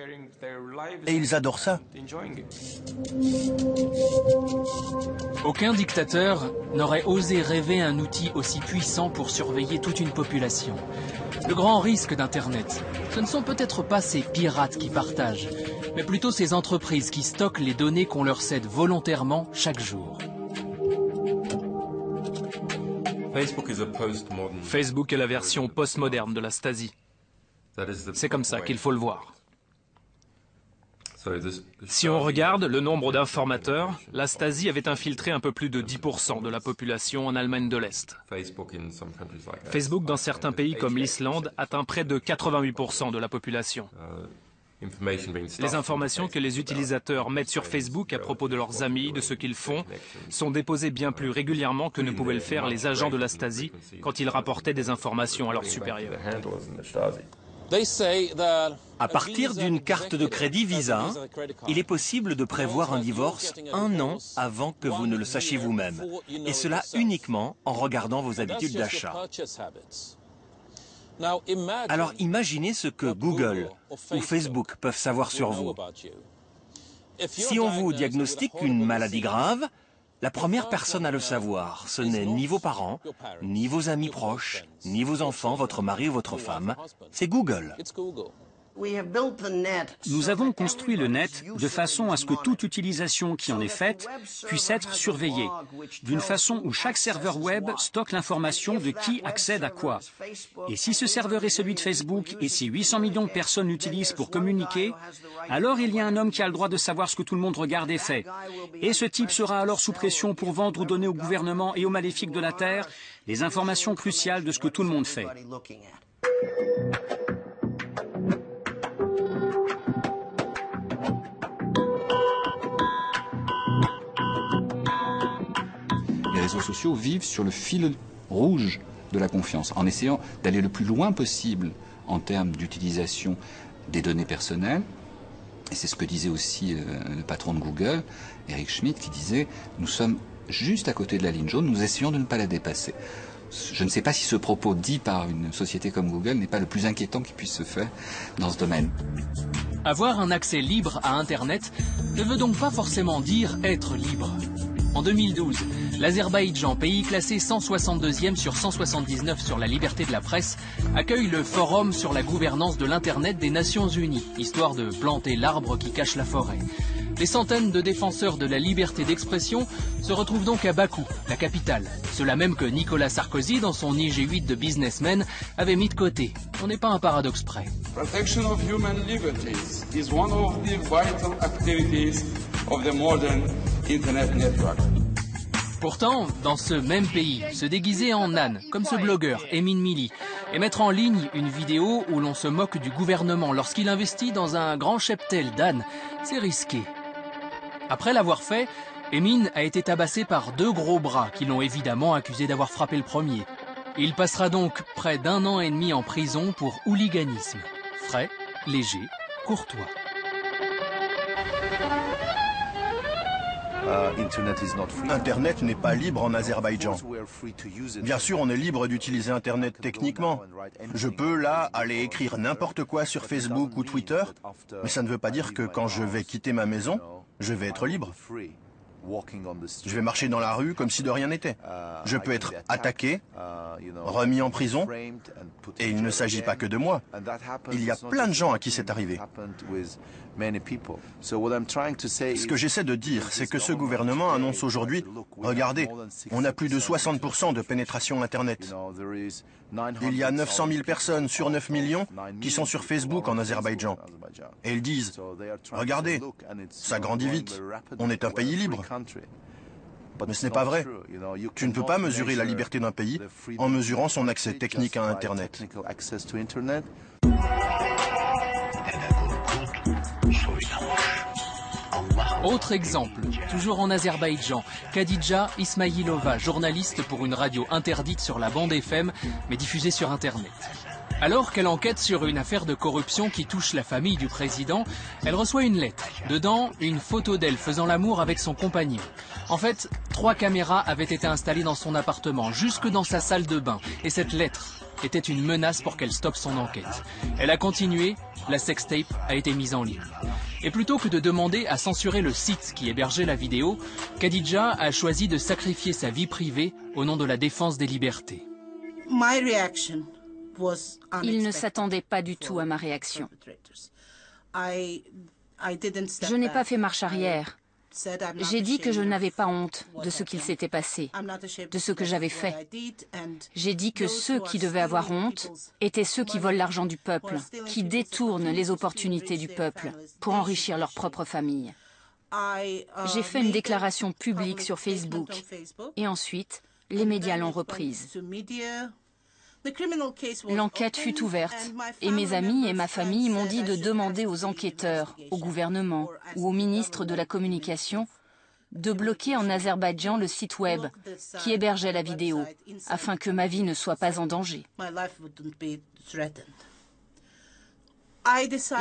et ils adorent ça. Aucun dictateur n'aurait osé rêver un outil aussi puissant pour surveiller toute une population. Le grand risque d'Internet, ce ne sont peut-être pas ces pirates qui partagent, mais plutôt ces entreprises qui stockent les données qu'on leur cède volontairement chaque jour. Facebook est la version postmoderne de la Stasi. C'est comme ça qu'il faut le voir. Si on regarde le nombre d'informateurs, la Stasi avait infiltré un peu plus de 10% de la population en Allemagne de l'Est. Facebook, dans certains pays comme l'Islande, atteint près de 88% de la population. Les informations que les utilisateurs mettent sur Facebook à propos de leurs amis, de ce qu'ils font, sont déposées bien plus régulièrement que ne pouvaient le faire les agents de la Stasi quand ils rapportaient des informations à leurs supérieurs. À partir d'une carte de crédit Visa, il est possible de prévoir un divorce 1 an avant que vous ne le sachiez vous-même. Et cela uniquement en regardant vos habitudes d'achat. Alors imaginez ce que Google ou Facebook peuvent savoir sur vous. Si on vous diagnostique une maladie grave, la première personne à le savoir, ce n'est ni vos parents, ni vos amis proches, ni vos enfants, votre mari ou votre femme, c'est Google. Nous avons construit le net de façon à ce que toute utilisation qui en est faite puisse être surveillée, d'une façon où chaque serveur web stocke l'information de qui accède à quoi. Et si ce serveur est celui de Facebook et si 800 millions de personnes l'utilisent pour communiquer, alors il y a un homme qui a le droit de savoir ce que tout le monde regarde et fait. Et ce type sera alors sous pression pour vendre ou donner au gouvernement et aux maléfiques de la Terre les informations cruciales de ce que tout le monde fait. Les réseaux sociaux vivent sur le fil rouge de la confiance, en essayant d'aller le plus loin possible en termes d'utilisation des données personnelles. Et c'est ce que disait aussi le patron de Google, Eric Schmidt, qui disait « Nous sommes juste à côté de la ligne jaune, nous essayons de ne pas la dépasser ». Je ne sais pas si ce propos dit par une société comme Google n'est pas le plus inquiétant qui puisse se faire dans ce domaine. Avoir un accès libre à Internet ne veut donc pas forcément dire être libre. En 2012, l'Azerbaïdjan, pays classé 162e sur 179 sur la liberté de la presse, accueille le Forum sur la gouvernance de l'Internet des Nations Unies, histoire de planter l'arbre qui cache la forêt. Des centaines de défenseurs de la liberté d'expression se retrouvent donc à Bakou, la capitale. Ceux-là même que Nicolas Sarkozy, dans son IG8 de businessman, avait mis de côté. On n'est pas un paradoxe près. Protection of human liberties is one of the vital activities of the modern Internet network. Pourtant, dans ce même pays, se déguiser en âne, comme ce blogueur, Emin Mili, et mettre en ligne une vidéo où l'on se moque du gouvernement lorsqu'il investit dans un grand cheptel d'ânes, c'est risqué. Après l'avoir fait, Emin a été tabassé par 2 gros bras qui l'ont évidemment accusé d'avoir frappé le premier. Il passera donc près d'1 an et demi en prison pour hooliganisme. Frais, léger, courtois. Internet n'est pas libre en Azerbaïdjan. Bien sûr, on est libre d'utiliser Internet techniquement. Je peux, là, aller écrire n'importe quoi sur Facebook ou Twitter, mais ça ne veut pas dire que quand je vais quitter ma maison, je vais être libre. Je vais marcher dans la rue comme si de rien n'était. Je peux être attaqué, remis en prison, et il ne s'agit pas que de moi. Il y a plein de gens à qui c'est arrivé. Ce que j'essaie de dire, c'est que ce gouvernement annonce aujourd'hui, regardez, on a plus de 60% de pénétration Internet. Il y a 900 000 personnes sur 9 millions qui sont sur Facebook en Azerbaïdjan. Et ils disent, regardez, ça grandit vite, on est un pays libre. Mais ce n'est pas vrai. Tu ne peux pas mesurer la liberté d'un pays en mesurant son accès technique à Internet. Autre exemple, toujours en Azerbaïdjan, Khadija Ismailova, journaliste pour une radio interdite sur la bande FM, mais diffusée sur Internet. Alors qu'elle enquête sur une affaire de corruption qui touche la famille du président, elle reçoit une lettre. Dedans, une photo d'elle faisant l'amour avec son compagnon. En fait, 3 caméras avaient été installées dans son appartement, jusque dans sa salle de bain. Et cette lettre était une menace pour qu'elle stoppe son enquête. Elle a continué, la sextape a été mise en ligne. Et plutôt que de demander à censurer le site qui hébergeait la vidéo, Khadija a choisi de sacrifier sa vie privée au nom de la défense des libertés. Il ne s'attendait pas du tout à ma réaction. Je n'ai pas fait marche arrière. J'ai dit que je n'avais pas honte de ce qu'il s'était passé, de ce que j'avais fait. J'ai dit que ceux qui devaient avoir honte étaient ceux qui volent l'argent du peuple, qui détournent les opportunités du peuple pour enrichir leur propre famille. J'ai fait une déclaration publique sur Facebook et ensuite, les médias l'ont reprise. L'enquête fut ouverte et mes amis et ma famille m'ont dit de demander aux enquêteurs, au gouvernement ou au ministre de la Communication de bloquer en Azerbaïdjan le site web qui hébergeait la vidéo afin que ma vie ne soit pas en danger.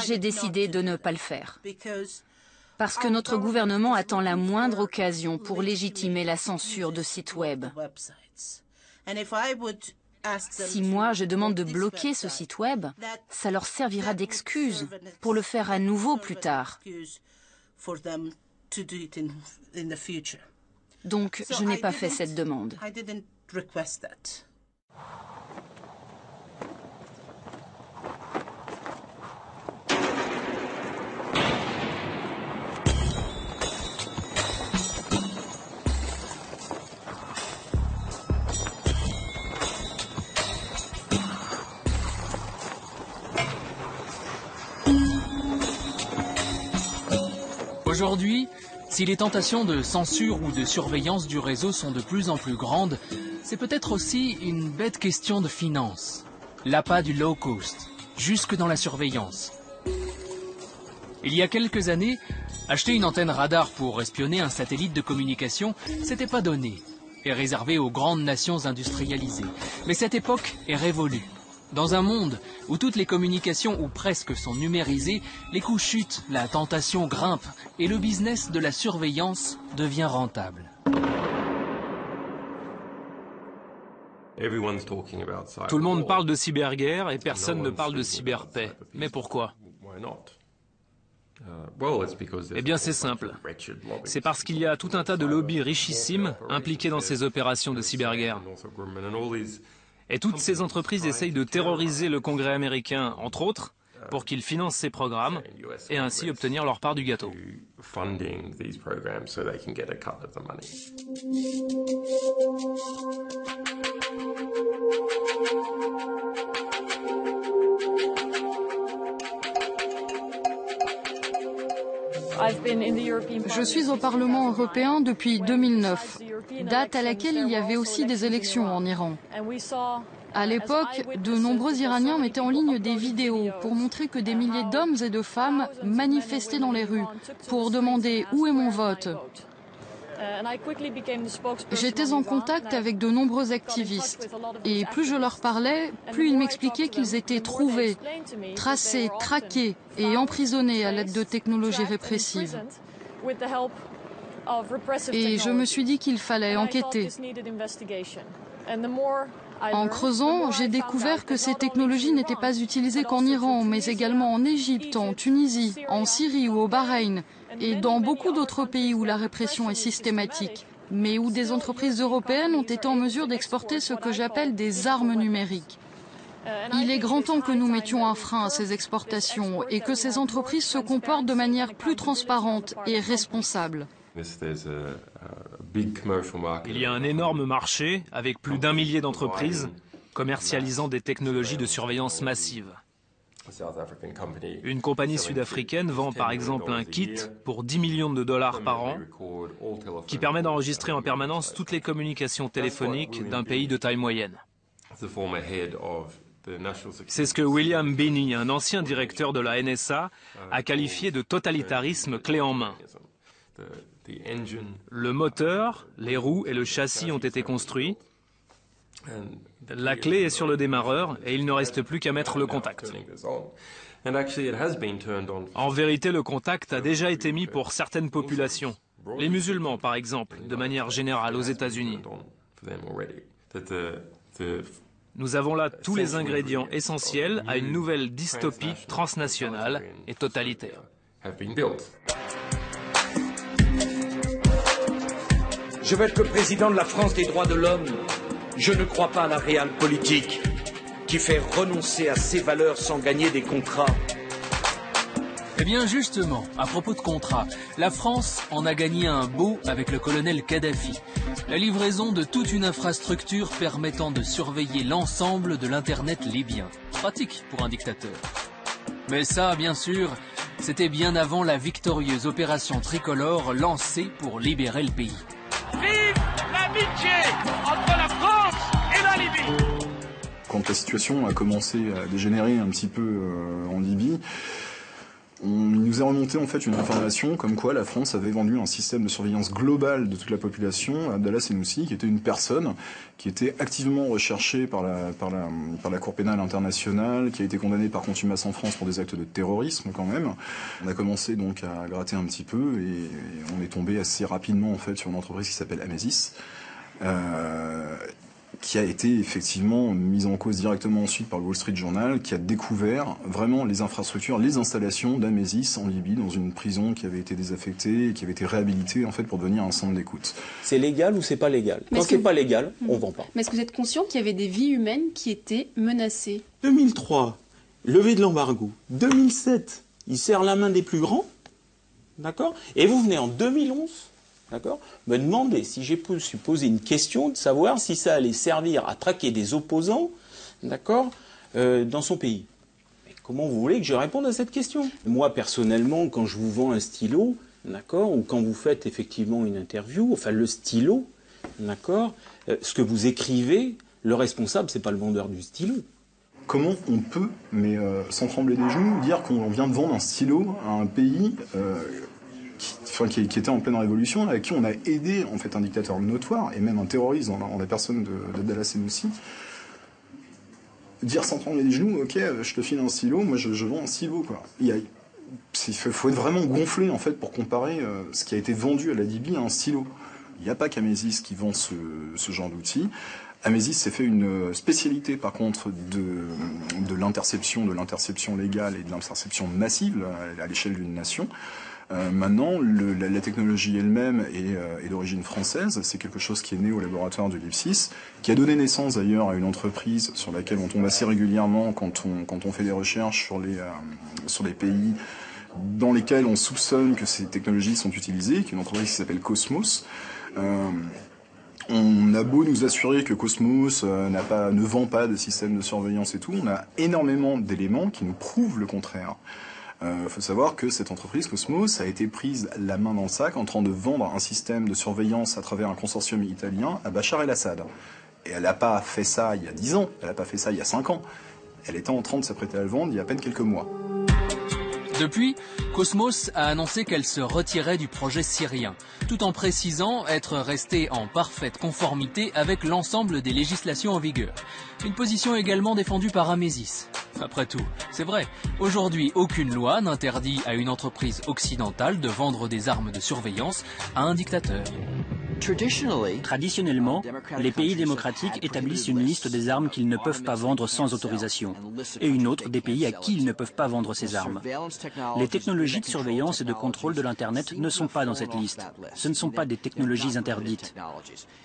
J'ai décidé de ne pas le faire parce que notre gouvernement attend la moindre occasion pour légitimer la censure de sites web. Si moi je demande de bloquer ce site web, ça leur servira d'excuse pour le faire à nouveau plus tard. Donc je n'ai pas fait cette demande. Aujourd'hui, si les tentations de censure ou de surveillance du réseau sont de plus en plus grandes, c'est peut-être aussi une bête question de finance. L'appât du low cost, jusque dans la surveillance. Il y a quelques années, acheter une antenne radar pour espionner un satellite de communication, c'était pas donné, et réservé aux grandes nations industrialisées. Mais cette époque est révolue. Dans un monde où toutes les communications ou presque sont numérisées, les coûts chutent, la tentation grimpe et le business de la surveillance devient rentable. Tout le monde parle de cyberguerre et personne ne parle de cyberpaix. Mais pourquoi ? Eh bien c'est simple. C'est parce qu'il y a tout un tas de lobbies richissimes impliqués dans ces opérations de cyberguerre. Et toutes ces entreprises essayent de terroriser le Congrès américain, entre autres, pour qu'il finance ces programmes et ainsi obtenir leur part du gâteau. Je suis au Parlement européen depuis 2009, date à laquelle il y avait aussi des élections en Iran. À l'époque, de nombreux Iraniens mettaient en ligne des vidéos pour montrer que des milliers d'hommes et de femmes manifestaient dans les rues pour demander où est mon vote. J'étais en contact avec de nombreux activistes et plus je leur parlais, plus ils m'expliquaient qu'ils étaient trouvés, tracés, traqués et emprisonnés à l'aide de technologies répressives. Et je me suis dit qu'il fallait enquêter. En creusant, j'ai découvert que ces technologies n'étaient pas utilisées qu'en Iran, mais également en Égypte, en Tunisie, en Syrie ou au Bahreïn, et dans beaucoup d'autres pays où la répression est systématique, mais où des entreprises européennes ont été en mesure d'exporter ce que j'appelle des armes numériques. Il est grand temps que nous mettions un frein à ces exportations et que ces entreprises se comportent de manière plus transparente et responsable. Il y a un énorme marché avec plus d'1 millier d'entreprises commercialisant des technologies de surveillance massive. Une compagnie sud-africaine vend par exemple un kit pour 10 millions de dollars par an qui permet d'enregistrer en permanence toutes les communications téléphoniques d'un pays de taille moyenne. C'est ce que William Binney, un ancien directeur de la NSA, a qualifié de totalitarisme clé en main. Le moteur, les roues et le châssis ont été construits. La clé est sur le démarreur et il ne reste plus qu'à mettre le contact. En vérité, le contact a déjà été mis pour certaines populations. Les musulmans, par exemple, de manière générale aux États-Unis. Nous avons là tous les ingrédients essentiels à une nouvelle dystopie transnationale et totalitaire. Je veux être le président de la France des droits de l'homme. Je ne crois pas à la réelle politique qui fait renoncer à ses valeurs sans gagner des contrats. Eh bien justement, à propos de contrats, la France en a gagné un beau avec le colonel Kadhafi. La livraison de toute une infrastructure permettant de surveiller l'ensemble de l'Internet libyen. Pratique pour un dictateur. Mais ça, bien sûr, c'était bien avant la victorieuse opération tricolore lancée pour libérer le pays. Vive l'amitié entre la France et la Libye! Quand la situation a commencé à dégénérer un petit peu en Libye, il nous est remonté en fait une information comme quoi la France avait vendu un système de surveillance globale de toute la population à Abdallah Senoussi, qui était une personne qui était activement recherchée par la Cour pénale internationale, qui a été condamnée par contumace en France pour des actes de terrorisme quand même. On a commencé donc à gratter un petit peu et on est tombé assez rapidement en fait sur une entreprise qui s'appelle Amesis. Qui a été effectivement mise en cause directement ensuite par le Wall Street Journal, qui a découvert vraiment les infrastructures, les installations d'Amesis en Libye, dans une prison qui avait été désaffectée et qui avait été réhabilitée en fait pour devenir un centre d'écoute. C'est légal ou c'est pas légal? Quand c'est pas légal, on vend pas. Mais est-ce que vous êtes conscient qu'il y avait des vies humaines qui étaient menacées? 2003, levée de l'embargo. 2007, il serre la main des plus grands, d'accord? Et vous venez en 2011. D'accord, me demander si j'ai pu poser une question de savoir si ça allait servir à traquer des opposants, d'accord, dans son pays. Mais comment vous voulez que je réponde à cette question? Moi, personnellement, quand je vous vends un stylo, d'accord, ou quand vous faites effectivement une interview, enfin le stylo, d'accord, ce que vous écrivez, le responsable, c'est pas le vendeur du stylo. Comment on peut, mais sans trembler des genoux, dire qu'on vient de vendre un stylo à un pays qui était en pleine révolution, à qui on a aidé en fait un dictateur notoire et même un terroriste en la personne d'Abdallah Senussi. Dire sans trembler des genoux, ok, je te file un stylo, moi je vends un stylo, quoi. Il faut être vraiment gonflé en fait pour comparer ce qui a été vendu à la Libye à un stylo. Il n'y a pas qu'Amesis qui vend ce genre d'outils. Amesis s'est fait une spécialité par contre de l'interception légale et de l'interception massive à l'échelle d'une nation. Maintenant, la technologie elle-même est d'origine française. C'est quelque chose qui est né au laboratoire de l'IPSIS, qui a donné naissance d'ailleurs à une entreprise sur laquelle on tombe assez régulièrement quand on fait des recherches sur les pays dans lesquels on soupçonne que ces technologies sont utilisées, qui est une entreprise qui s'appelle Cosmos. On a beau nous assurer que Cosmos ne vend pas de système de surveillance et tout, on a énormément d'éléments qui nous prouvent le contraire. Faut savoir que cette entreprise Cosmos a été prise la main dans le sac en train de vendre un système de surveillance à travers un consortium italien à Bachar el-Assad. Et elle n'a pas fait ça il y a 10 ans, elle n'a pas fait ça il y a 5 ans. Elle était en train de s'apprêter à le vendre il y a à peine quelques mois. Depuis, Cosmos a annoncé qu'elle se retirait du projet syrien, tout en précisant être restée en parfaite conformité avec l'ensemble des législations en vigueur. Une position également défendue par Amesis. Après tout, c'est vrai, aujourd'hui aucune loi n'interdit à une entreprise occidentale de vendre des armes de surveillance à un dictateur. Traditionnellement, les pays démocratiques établissent une liste des armes qu'ils ne peuvent pas vendre sans autorisation, et une autre des pays à qui ils ne peuvent pas vendre ces armes. Les technologies de surveillance et de contrôle de l'Internet ne sont pas dans cette liste. Ce ne sont pas des technologies interdites.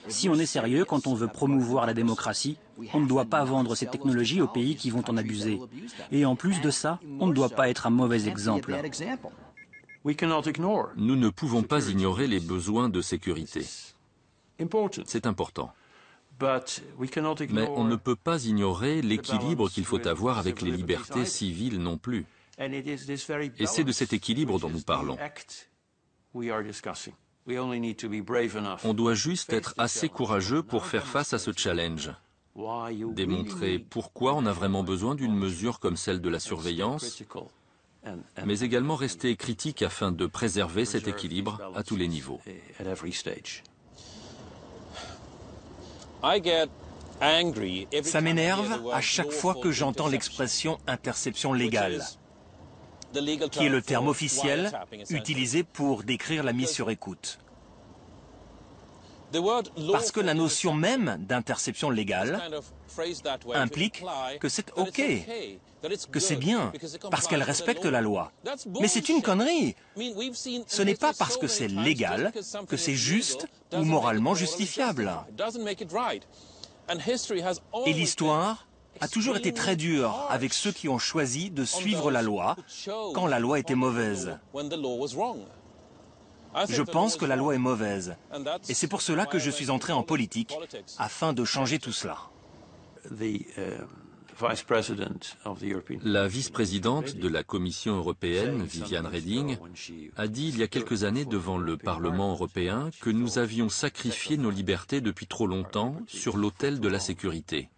Si on est sérieux quand on veut promouvoir la démocratie, on ne doit pas vendre ces technologies aux pays qui vont en abuser. Et en plus de ça, on ne doit pas être un mauvais exemple. Nous ne pouvons pas ignorer les besoins de sécurité. C'est important. Mais on ne peut pas ignorer l'équilibre qu'il faut avoir avec les libertés civiles non plus. Et c'est de cet équilibre dont nous parlons. On doit juste être assez courageux pour faire face à ce challenge. Démontrer pourquoi on a vraiment besoin d'une mesure comme celle de la surveillance, mais également rester critique afin de préserver cet équilibre à tous les niveaux. Ça m'énerve à chaque fois que j'entends l'expression interception légale, qui est le terme officiel utilisé pour décrire la mise sur écoute. Parce que la notion même d'interception légale implique que c'est OK, que c'est bien, parce qu'elle respecte la loi. Mais c'est une connerie. Ce n'est pas parce que c'est légal que c'est juste ou moralement justifiable. Et l'histoire a toujours été très dure avec ceux qui ont choisi de suivre la loi quand la loi était mauvaise. Je pense que la loi est mauvaise. Et c'est pour cela que je suis entré en politique, afin de changer tout cela. La vice-présidente de la Commission européenne, Viviane Reding, a dit il y a quelques années devant le Parlement européen que nous avions sacrifié nos libertés depuis trop longtemps sur l'autel de la sécurité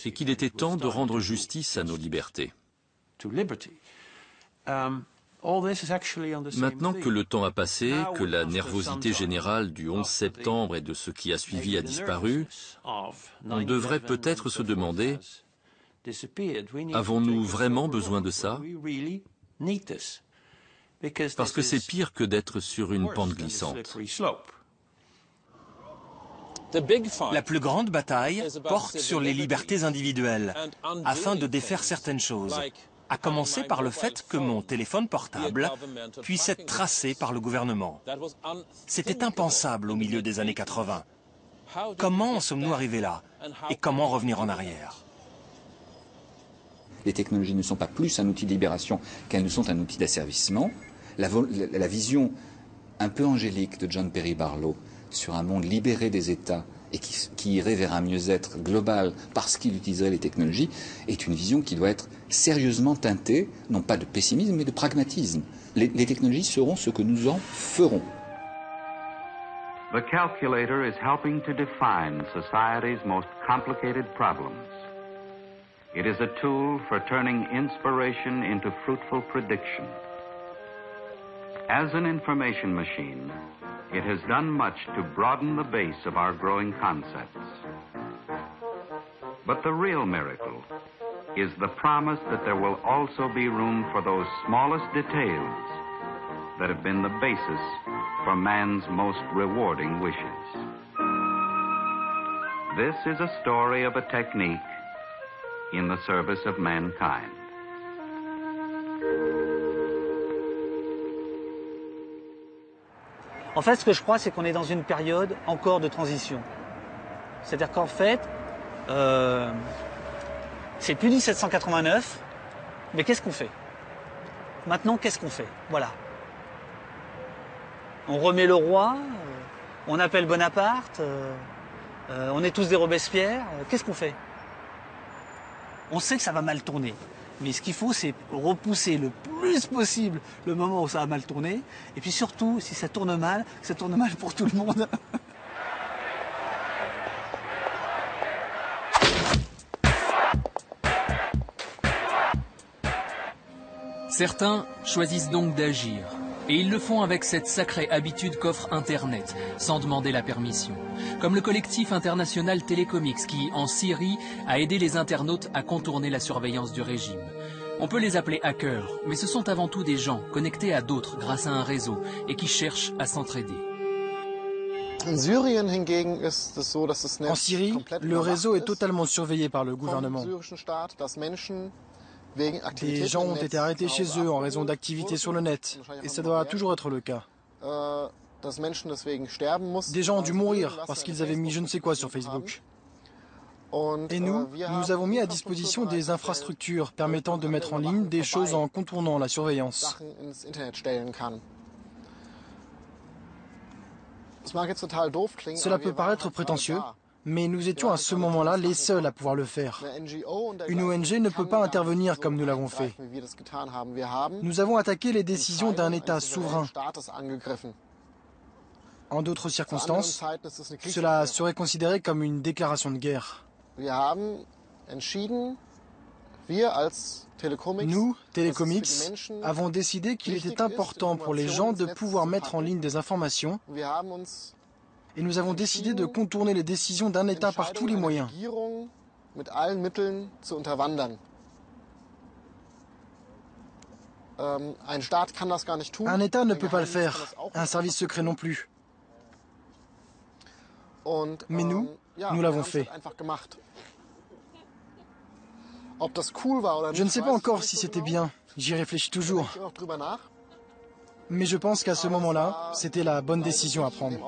et qu'il était temps de rendre justice à nos libertés. Maintenant que le temps a passé, que la nervosité générale du 11 septembre et de ce qui a suivi a disparu, on devrait peut-être se demander, avons-nous vraiment besoin de ça? Parce que c'est pire que d'être sur une pente glissante. La plus grande bataille porte sur les libertés individuelles, afin de défaire certaines choses. À commencer par le fait que mon téléphone portable puisse être tracé par le gouvernement. C'était impensable au milieu des années 80. Comment en sommes-nous arrivés là? Et comment revenir en arrière? Les technologies ne sont pas plus un outil de libération qu'elles ne sont un outil d'asservissement. La vision un peu angélique de John Perry Barlow sur un monde libéré des États et qui irait vers un mieux-être global parce qu'il utiliserait les technologies est une vision qui doit être sérieusement teinté, non pas de pessimisme, mais de pragmatisme. Les technologies seront ce que nous en ferons. The calculator is helping to define society's most complicated problems. It is a tool for turning inspiration into fruitful prediction. As an information machine, it has done much to broaden the base of our growing concepts. But the real miracle is the promise that there will also be room for those smallest details that have been the basis for man's most rewarding wishes. This is a story of a technique in the service of mankind. En fait, ce que je crois, c'est qu'on est dans une période encore de transition. C'est-à-dire qu'en fait, c'est plus 1789, mais qu'est-ce qu'on fait? Maintenant, qu'est-ce qu'on fait? Voilà. On remet le roi, on appelle Bonaparte, on est tous des Robespierre, qu'est-ce qu'on fait? On sait que ça va mal tourner, mais ce qu'il faut, c'est repousser le plus possible le moment où ça va mal tourner, et puis surtout, si ça tourne mal pour tout le monde. Certains choisissent donc d'agir. Et ils le font avec cette sacrée habitude qu'offre Internet, sans demander la permission. Comme le collectif international Telecomix qui, en Syrie, a aidé les internautes à contourner la surveillance du régime. On peut les appeler hackers, mais ce sont avant tout des gens connectés à d'autres grâce à un réseau et qui cherchent à s'entraider. En Syrie, le réseau est totalement surveillé par le gouvernement. Des gens ont été arrêtés chez eux en raison d'activités sur le net, et ça doit toujours être le cas. Des gens ont dû mourir parce qu'ils avaient mis je ne sais quoi sur Facebook. Et nous avons mis à disposition des infrastructures permettant de mettre en ligne des choses en contournant la surveillance. Cela peut paraître prétentieux, mais nous étions à ce moment-là les seuls à pouvoir le faire. Une ONG ne peut pas intervenir comme nous l'avons fait. Nous avons attaqué les décisions d'un État souverain. En d'autres circonstances, cela serait considéré comme une déclaration de guerre. Nous, Telecomix, avons décidé qu'il était important pour les gens de pouvoir mettre en ligne des informations. Et nous avons décidé de contourner les décisions d'un État par tous les moyens. Un État ne peut pas le faire, un service secret non plus. Mais nous l'avons fait. Je ne sais pas encore si c'était bien, j'y réfléchis toujours. Mais je pense qu'à ce moment-là, c'était la bonne décision à prendre.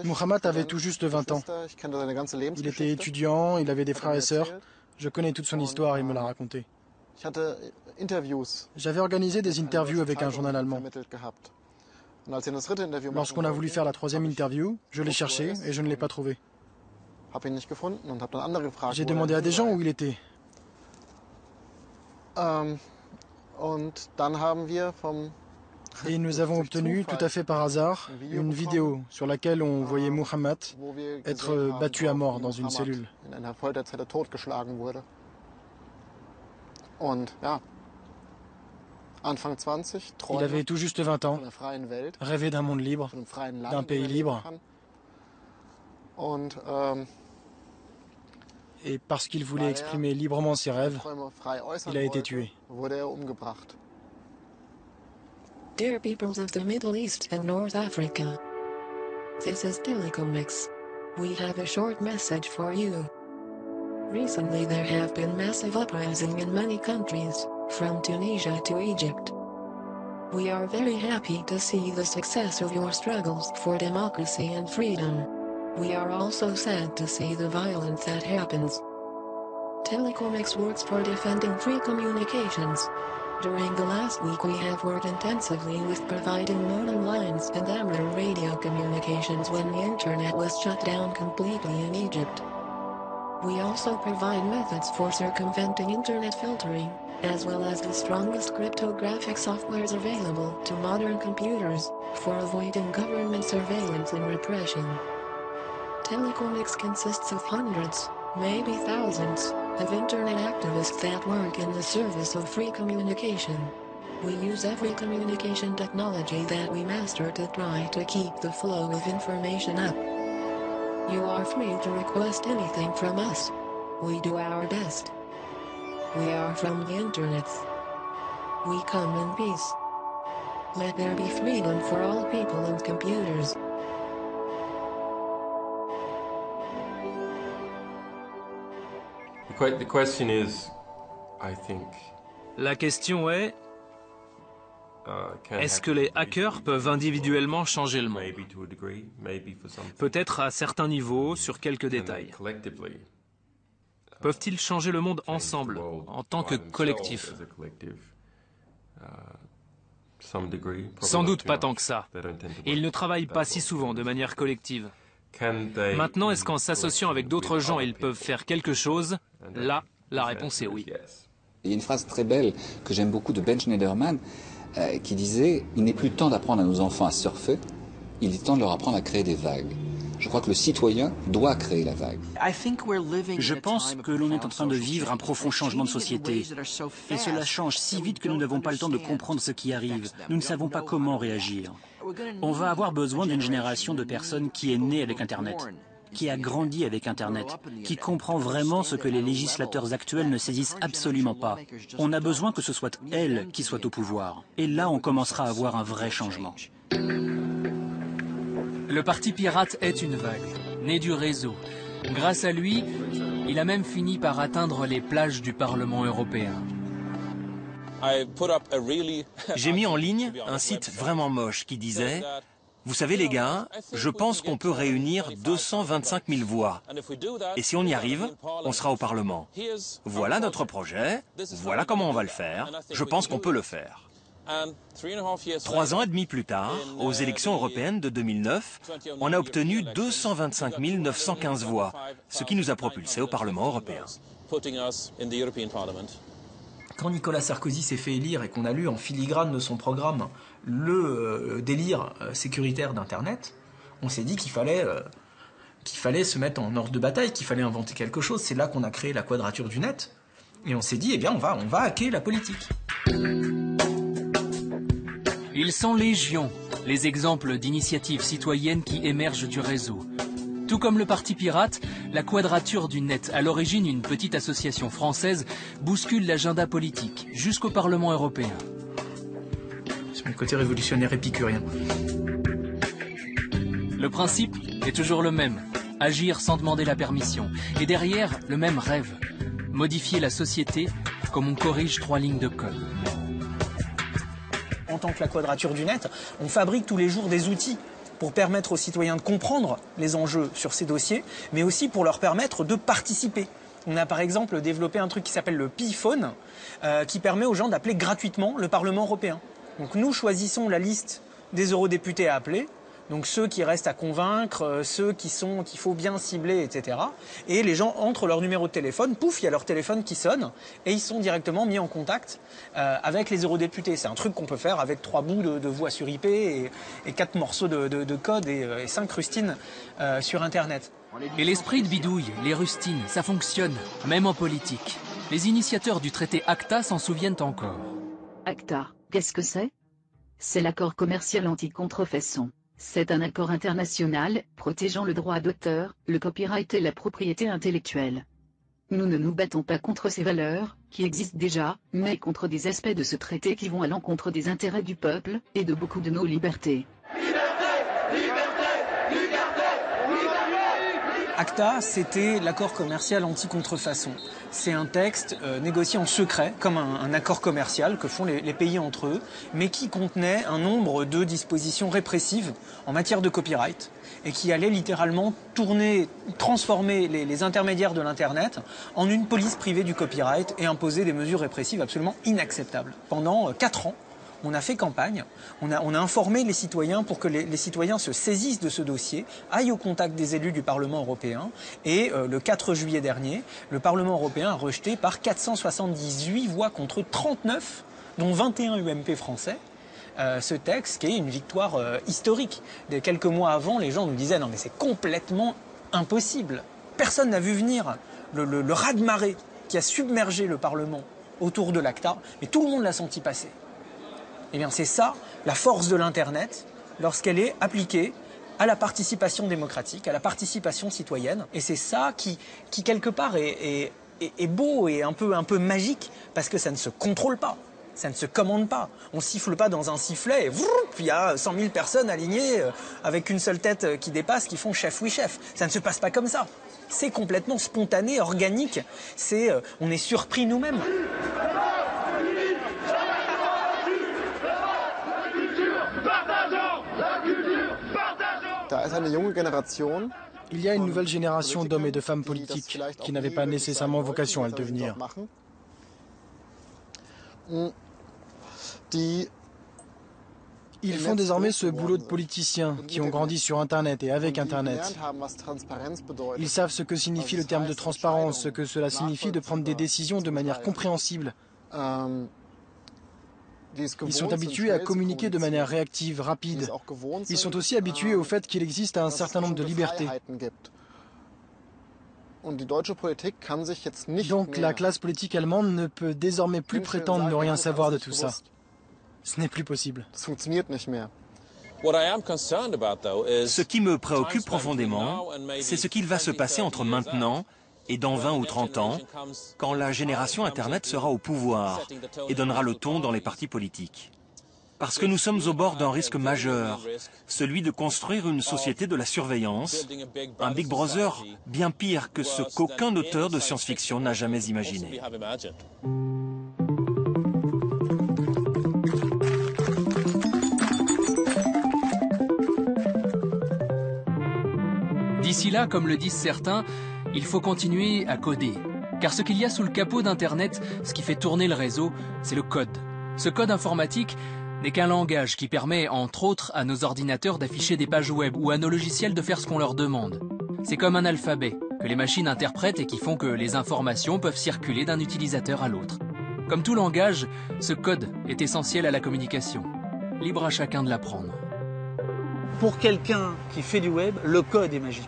Muhammad avait tout juste 20 ans. Il était étudiant, il avait des frères et sœurs. Je connais toute son histoire, il me l'a raconté. J'avais organisé des interviews avec un journal allemand. Lorsqu'on a voulu faire la troisième interview, je l'ai cherché et je ne l'ai pas trouvé. J'ai demandé à des gens où il était. Et nous avons obtenu, tout à fait par hasard, une vidéo sur laquelle on voyait Muhammad être battu à mort dans une cellule. Il avait tout juste 20 ans, rêvait d'un monde libre, d'un pays libre. Et parce qu'il voulait exprimer librement ses rêves, il a été tué. Dear peoples of the Middle East and North Africa, this is Telecomix. We have a short message for you. Recently there have been massive uprisings in many countries, from Tunisia to Egypt. We are very happy to see the success of your struggles for democracy and freedom. We are also sad to see the violence that happens. Telecomix works for defending free communications. During the last week we have worked intensively with providing modem lines and amateur radio communications when the internet was shut down completely in Egypt. We also provide methods for circumventing internet filtering, as well as the strongest cryptographic softwares available to modern computers, for avoiding government surveillance and repression. Telecomix consists of hundreds, maybe thousands, of internet activists that work in the service of free communication. We use every communication technology that we master to try to keep the flow of information up. You are free to request anything from us. We do our best. We are from the internet. We come in peace. Let there be freedom for all people and computers. The question is, I think, la question est, est-ce que les hackers peuvent individuellement changer le monde? Peut-être à certains niveaux, sur quelques détails. Peuvent-ils changer le monde ensemble, en tant que collectif? Sans doute pas tant que ça. Et ils ne travaillent pas si souvent de manière collective. Maintenant, est-ce qu'en s'associant avec d'autres gens, ils peuvent faire quelque chose? Là, la réponse est oui. Il y a une phrase très belle que j'aime beaucoup de Ben Schneiderman qui disait « Il n'est plus temps d'apprendre à nos enfants à surfer, il est temps de leur apprendre à créer des vagues ». Je crois que le citoyen doit créer la vague. Je pense que l'on est en train de vivre un profond changement de société. Et cela change si vite que nous n'avons pas le temps de comprendre ce qui arrive. Nous ne savons pas comment réagir. On va avoir besoin d'une génération de personnes qui est née avec Internet, qui a grandi avec Internet, qui comprend vraiment ce que les législateurs actuels ne saisissent absolument pas. On a besoin que ce soit elles qui soient au pouvoir. Et là, on commencera à avoir un vrai changement. Le Parti pirate est une vague, née du réseau. Grâce à lui, il a même fini par atteindre les plages du Parlement européen. J'ai mis en ligne un site vraiment moche qui disait « Vous savez les gars, je pense qu'on peut réunir 225 000 voix. Et si on y arrive, on sera au Parlement. Voilà notre projet, voilà comment on va le faire, je pense qu'on peut le faire. » 3 ans et demi plus tard, aux élections européennes de 2009, on a obtenu 225 915 voix, ce qui nous a propulsés au Parlement européen. Quand Nicolas Sarkozy s'est fait élire et qu'on a lu en filigrane de son programme le délire sécuritaire d'Internet, on s'est dit qu'il fallait se mettre en ordre de bataille, qu'il fallait inventer quelque chose. C'est là qu'on a créé la Quadrature du Net. Et on s'est dit, eh bien, on va hacker la politique. Ils sont légion, les exemples d'initiatives citoyennes qui émergent du réseau. Tout comme le Parti pirate, la Quadrature du Net, à l'origine une petite association française, bouscule l'agenda politique jusqu'au Parlement européen. C'est mon côté révolutionnaire épicurien. Le principe est toujours le même, agir sans demander la permission. Et derrière, le même rêve, modifier la société comme on corrige 3 lignes de code. En tant que la Quadrature du Net, on fabrique tous les jours des outils pour permettre aux citoyens de comprendre les enjeux sur ces dossiers, mais aussi pour leur permettre de participer. On a par exemple développé un truc qui s'appelle le Pi-phone, qui permet aux gens d'appeler gratuitement le Parlement européen. Donc nous choisissons la liste des eurodéputés à appeler, donc ceux qui restent à convaincre, ceux qu'il faut bien cibler, etc. Et les gens entrent leur numéro de téléphone, pouf, il y a leur téléphone qui sonne, et ils sont directement mis en contact avec les eurodéputés. C'est un truc qu'on peut faire avec 3 bouts de voix sur IP et 4 morceaux de code et 5 rustines sur Internet. Et l'esprit de bidouille, les rustines, ça fonctionne, même en politique. Les initiateurs du traité ACTA s'en souviennent encore. ACTA, qu'est-ce que c'est? C'est l'accord commercial anti-contrefaçon. C'est un accord international protégeant le droit d'auteur, le copyright et la propriété intellectuelle. Nous ne nous battons pas contre ces valeurs, qui existent déjà, mais contre des aspects de ce traité qui vont à l'encontre des intérêts du peuple, et de beaucoup de nos libertés. ACTA, c'était l'accord commercial anti-contrefaçon. C'est un texte négocié en secret, comme un accord commercial que font les pays entre eux, mais qui contenait un nombre de dispositions répressives en matière de copyright et qui allait littéralement transformer les intermédiaires de l'Internet en une police privée du copyright et imposer des mesures répressives absolument inacceptables. Pendant 4 ans, on a fait campagne, on a informé les citoyens pour que les citoyens se saisissent de ce dossier, aillent au contact des élus du Parlement européen. Et le 4 juillet dernier, le Parlement européen a rejeté par 478 voix contre 39, dont 21 UMP français, ce texte qui est une victoire historique. Quelques mois avant, les gens nous disaient « Non mais c'est complètement impossible ». Personne n'a vu venir le raz-de-marée qui a submergé le Parlement autour de l'ACTA, mais tout le monde l'a senti passer. Eh bien, c'est ça, la force de l'Internet, lorsqu'elle est appliquée à la participation démocratique, à la participation citoyenne. Et c'est ça qui quelque part, est beau et un peu magique, parce que ça ne se contrôle pas, ça ne se commande pas. On siffle pas dans un sifflet et il y a 100 000 personnes alignées avec une seule tête qui dépasse, qui font chef oui chef. Ça ne se passe pas comme ça. C'est complètement spontané, organique. On est surpris nous-mêmes. Il y a une nouvelle génération d'hommes et de femmes politiques qui n'avaient pas nécessairement vocation à le devenir. Ils font désormais ce boulot de politiciens qui ont grandi sur Internet et avec Internet. Ils savent ce que signifie le terme de transparence, ce que cela signifie de prendre des décisions de manière compréhensible. Ils sont habitués à communiquer de manière réactive, rapide. Ils sont aussi habitués au fait qu'il existe un certain nombre de libertés. Donc la classe politique allemande ne peut désormais plus prétendre ne rien savoir de tout ça. Ce n'est plus possible. Ce qui me préoccupe profondément, c'est ce qu'il va se passer entre maintenant et dans 20 ou 30 ans, quand la génération Internet sera au pouvoir et donnera le ton dans les partis politiques. Parce que nous sommes au bord d'un risque majeur, celui de construire une société de la surveillance, un Big Brother bien pire que ce qu'aucun auteur de science-fiction n'a jamais imaginé. D'ici là, comme le disent certains, il faut continuer à coder. Car ce qu'il y a sous le capot d'Internet, ce qui fait tourner le réseau, c'est le code. Ce code informatique n'est qu'un langage qui permet, entre autres, à nos ordinateurs d'afficher des pages web ou à nos logiciels de faire ce qu'on leur demande. C'est comme un alphabet que les machines interprètent et qui font que les informations peuvent circuler d'un utilisateur à l'autre. Comme tout langage, ce code est essentiel à la communication. Libre à chacun de l'apprendre. Pour quelqu'un qui fait du web, le code est magique.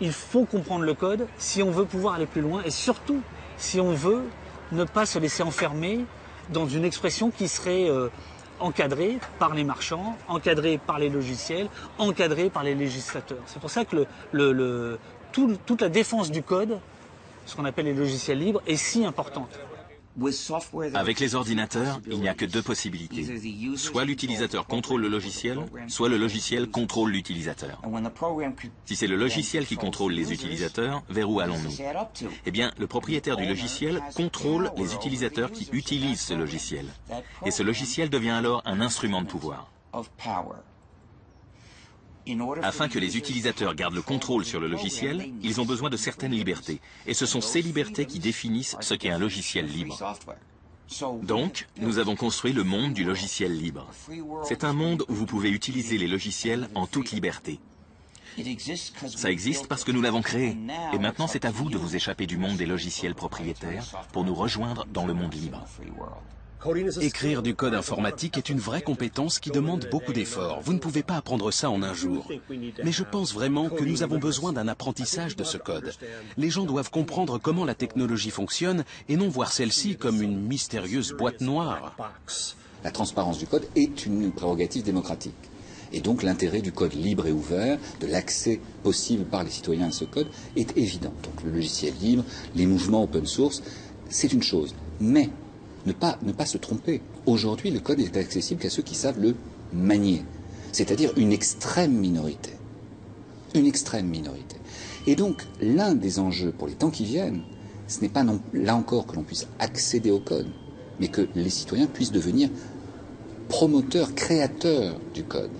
Il faut comprendre le code si on veut pouvoir aller plus loin et surtout si on veut ne pas se laisser enfermer dans une expression qui serait encadrée par les marchands, encadrée par les logiciels, encadrée par les législateurs. C'est pour ça que toute la défense du code, ce qu'on appelle les logiciels libres, est si importante. Avec les ordinateurs, il n'y a que deux possibilités. Soit l'utilisateur contrôle le logiciel, soit le logiciel contrôle l'utilisateur. Si c'est le logiciel qui contrôle les utilisateurs, vers où allons-nous? Eh bien, le propriétaire du logiciel contrôle les utilisateurs qui utilisent ce logiciel. Et ce logiciel devient alors un instrument de pouvoir. Afin que les utilisateurs gardent le contrôle sur le logiciel, ils ont besoin de certaines libertés. Et ce sont ces libertés qui définissent ce qu'est un logiciel libre. Donc, nous avons construit le monde du logiciel libre. C'est un monde où vous pouvez utiliser les logiciels en toute liberté. Ça existe parce que nous l'avons créé. Et maintenant, c'est à vous de vous échapper du monde des logiciels propriétaires pour nous rejoindre dans le monde libre. Écrire du code informatique est une vraie compétence qui demande beaucoup d'efforts. Vous ne pouvez pas apprendre ça en un jour. Mais je pense vraiment que nous avons besoin d'un apprentissage de ce code. Les gens doivent comprendre comment la technologie fonctionne et non voir celle-ci comme une mystérieuse boîte noire. La transparence du code est une prérogative démocratique. Et donc l'intérêt du code libre et ouvert, de l'accès possible par les citoyens à ce code, est évident. Donc le logiciel libre, les mouvements open source, c'est une chose. Mais ne pas se tromper. Aujourd'hui, le code est accessible qu'à ceux qui savent le manier, c'est-à-dire une extrême minorité. une extrême minorité. Et donc, l'un des enjeux pour les temps qui viennent, ce n'est pas non, là encore que l'on puisse accéder au code, mais que les citoyens puissent devenir promoteurs, créateurs du code.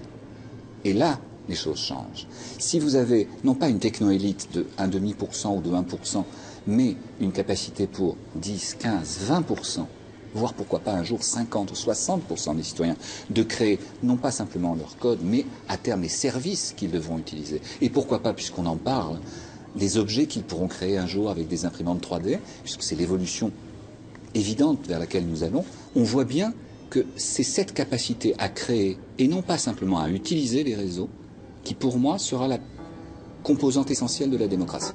Et là, les choses changent. Si vous avez, non pas une techno-élite de 0,5% ou de 1%, mais une capacité pour 10, 15, 20%, voire pourquoi pas un jour 50 ou 60% des citoyens, de créer non pas simplement leur code, mais à terme les services qu'ils devront utiliser. Et pourquoi pas, puisqu'on en parle, les objets qu'ils pourront créer un jour avec des imprimantes 3D, puisque c'est l'évolution évidente vers laquelle nous allons, on voit bien que c'est cette capacité à créer, et non pas simplement à utiliser les réseaux, qui pour moi sera la composante essentielle de la démocratie.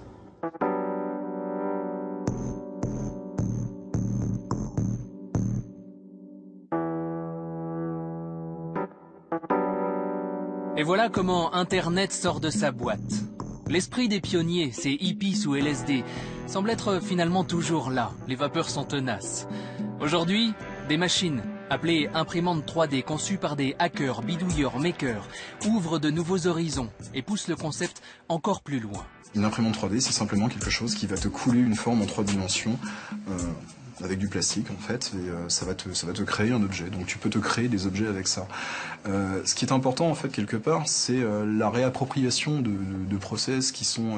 Et voilà comment Internet sort de sa boîte. L'esprit des pionniers, ces hippies sous LSD, semble être finalement toujours là. Les vapeurs sont tenaces. Aujourd'hui, des machines, appelées imprimantes 3D, conçues par des hackers, bidouilleurs, makers, ouvrent de nouveaux horizons et poussent le concept encore plus loin. Une imprimante 3D, c'est simplement quelque chose qui va te couler une forme en 3 dimensions, avec du plastique en fait, et ça va te créer un objet. Donc tu peux te créer des objets avec ça. Ce qui est important en fait quelque part, c'est la réappropriation de process qui sont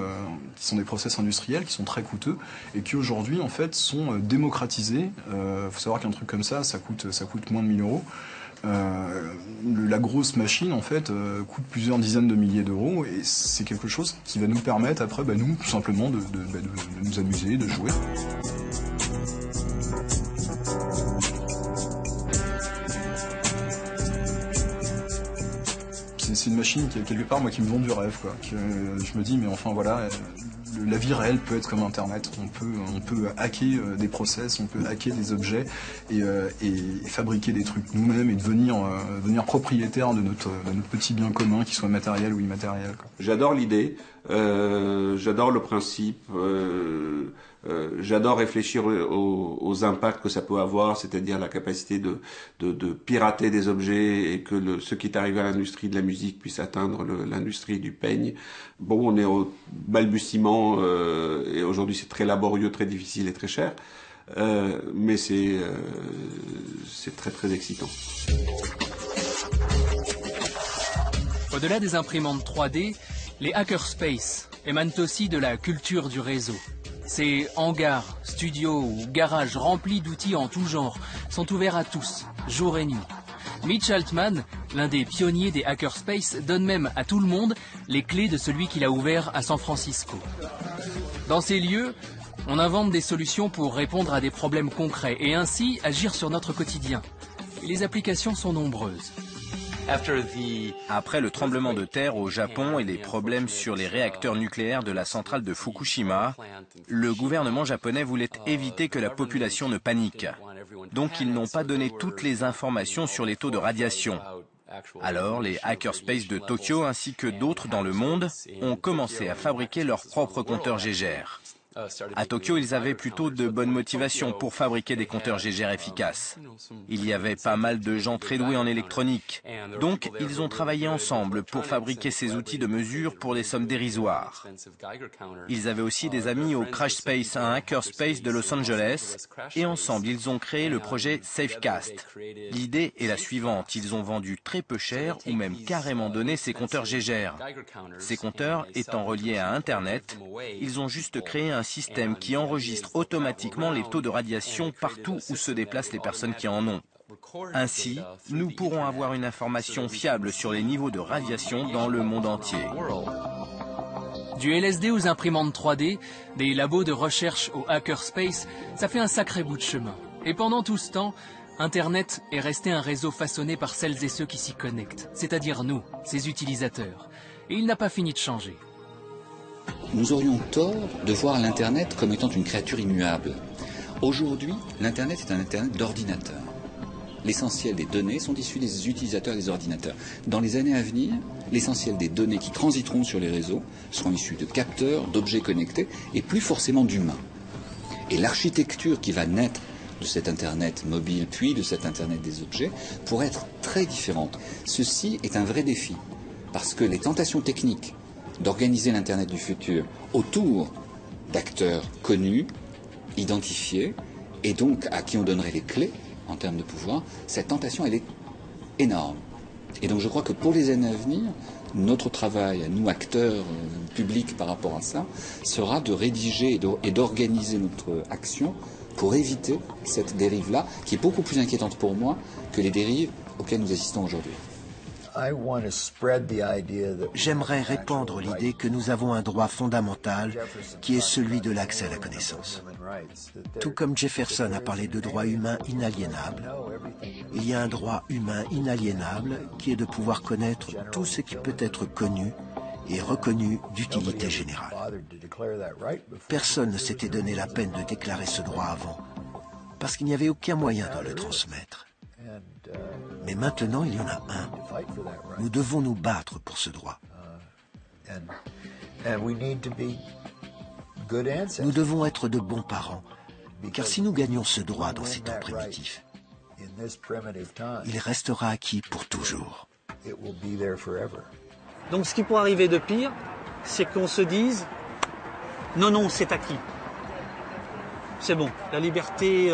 des process industriels, qui sont très coûteux et qui aujourd'hui en fait sont démocratisés. Faut savoir qu'un truc comme ça coûte moins de 1 000 euros. La grosse machine en fait coûte plusieurs dizaines de milliers d'euros et c'est quelque chose qui va nous permettre après nous tout simplement de nous amuser, de jouer. C'est une machine qui quelque part moi qui me vend du rêve quoi. Je me dis mais enfin voilà, la vie réelle peut être comme Internet. On peut hacker des process, on peut hacker des objets et fabriquer des trucs nous-mêmes et devenir propriétaire de notre petit bien commun, qu'il soit matériel ou immatériel. J'adore l'idée, j'adore le principe, j'adore réfléchir aux impacts que ça peut avoir, c'est-à-dire la capacité de pirater des objets et que ce qui est arrivé à l'industrie de la musique puisse atteindre l'industrie du peigne. Bon, on est au balbutiement et aujourd'hui c'est très laborieux, très difficile et très cher, mais c'est très très excitant. Au-delà des imprimantes 3D, les hackerspaces émanent aussi de la culture du réseau. Ces hangars, studios ou garages remplis d'outils en tout genre sont ouverts à tous, jour et nuit. Mitch Altman, l'un des pionniers des hackerspaces, donne même à tout le monde les clés de celui qu'il a ouvert à San Francisco. Dans ces lieux, on invente des solutions pour répondre à des problèmes concrets et ainsi agir sur notre quotidien. Et les applications sont nombreuses. Après le tremblement de terre au Japon et les problèmes sur les réacteurs nucléaires de la centrale de Fukushima, le gouvernement japonais voulait éviter que la population ne panique. Donc ils n'ont pas donné toutes les informations sur les taux de radiation. Alors les hackerspaces de Tokyo ainsi que d'autres dans le monde ont commencé à fabriquer leurs propres compteurs Gégère. À Tokyo, ils avaient plutôt de bonnes motivations pour fabriquer des compteurs Gégère efficaces. Il y avait pas mal de gens très doués en électronique. Donc, ils ont travaillé ensemble pour fabriquer ces outils de mesure pour des sommes dérisoires. Ils avaient aussi des amis au Crashspace, un hackerspace de Los Angeles, et ensemble, ils ont créé le projet Safecast. L'idée est la suivante, ils ont vendu très peu cher ou même carrément donné ces compteurs Gégère. Ces compteurs étant reliés à Internet, ils ont juste créé un système qui enregistre automatiquement les taux de radiation partout où se déplacent les personnes qui en ont. Ainsi, nous pourrons avoir une information fiable sur les niveaux de radiation dans le monde entier. Du LSD aux imprimantes 3D, des labos de recherche au hackerspace, ça fait un sacré bout de chemin. Et pendant tout ce temps, Internet est resté un réseau façonné par celles et ceux qui s'y connectent, c'est-à-dire nous, ses utilisateurs. Et il n'a pas fini de changer. Nous aurions tort de voir l'Internet comme étant une créature immuable. Aujourd'hui, l'Internet est un Internet d'ordinateurs. L'essentiel des données sont issues des utilisateurs des ordinateurs. Dans les années à venir, l'essentiel des données qui transiteront sur les réseaux seront issues de capteurs, d'objets connectés et plus forcément d'humains. Et l'architecture qui va naître de cet Internet mobile puis de cet Internet des objets pourrait être très différente. Ceci est un vrai défi parce que les tentations techniques d'organiser l'Internet du futur autour d'acteurs connus, identifiés, et donc à qui on donnerait les clés en termes de pouvoir, cette tentation, elle est énorme. Et donc je crois que pour les années à venir, notre travail, nous acteurs publics par rapport à ça, sera de rédiger et d'organiser notre action pour éviter cette dérive-là, qui est beaucoup plus inquiétante pour moi que les dérives auxquelles nous assistons aujourd'hui. J'aimerais répandre l'idée que nous avons un droit fondamental qui est celui de l'accès à la connaissance. Tout comme Jefferson a parlé de droit humain inaliénable, il y a un droit humain inaliénable qui est de pouvoir connaître tout ce qui peut être connu et reconnu d'utilité générale. Personne ne s'était donné la peine de déclarer ce droit avant, parce qu'il n'y avait aucun moyen de le transmettre. Mais maintenant, il y en a un. Nous devons nous battre pour ce droit. Nous devons être de bons parents, car si nous gagnons ce droit dans ces temps primitifs, il restera acquis pour toujours. Donc ce qui pourrait arriver de pire, c'est qu'on se dise « Non, non, c'est acquis. C'est bon, la liberté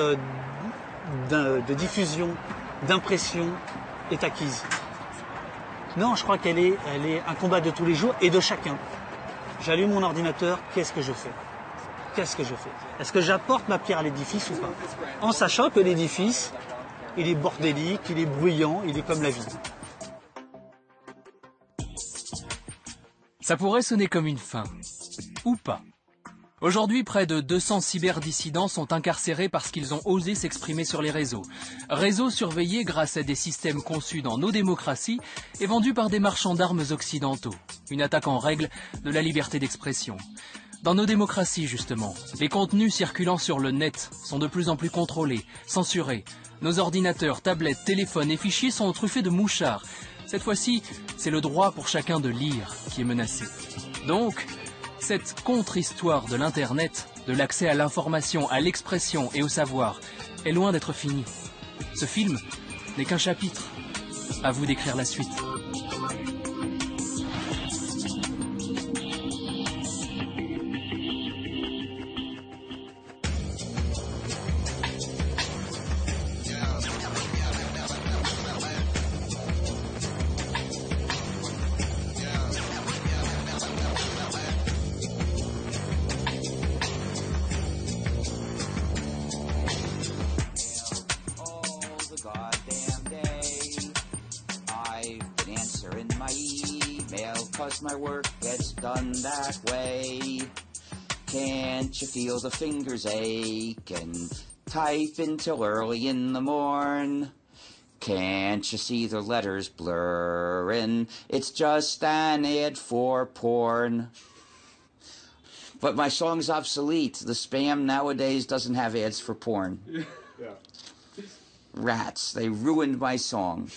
de diffusion, d'impression est acquise. » Non, je crois qu'elle est un combat de tous les jours et de chacun. J'allume mon ordinateur, qu'est-ce que je fais? Qu'est-ce que je fais? Est-ce que j'apporte ma pierre à l'édifice ou pas? En sachant que l'édifice, il est bordélique, il est bruyant, il est comme la vie. Ça pourrait sonner comme une fin, ou pas. Aujourd'hui, près de 200 cyberdissidents sont incarcérés parce qu'ils ont osé s'exprimer sur les réseaux. Réseaux surveillés grâce à des systèmes conçus dans nos démocraties et vendus par des marchands d'armes occidentaux. Une attaque en règle de la liberté d'expression. Dans nos démocraties, justement, les contenus circulant sur le net sont de plus en plus contrôlés, censurés. Nos ordinateurs, tablettes, téléphones et fichiers sont truffés de mouchards. Cette fois-ci, c'est le droit pour chacun de lire qui est menacé. Donc, cette contre-histoire de l'Internet, de l'accès à l'information, à l'expression et au savoir, est loin d'être finie. Ce film n'est qu'un chapitre. À vous d'écrire la suite. My work gets done that way. Can't you feel the fingers ache and type until early in the morn? Can't you see the letters blurring? It's just an ad for porn. But my song's obsolete. The spam nowadays doesn't have ads for porn. Rats, they ruined my song.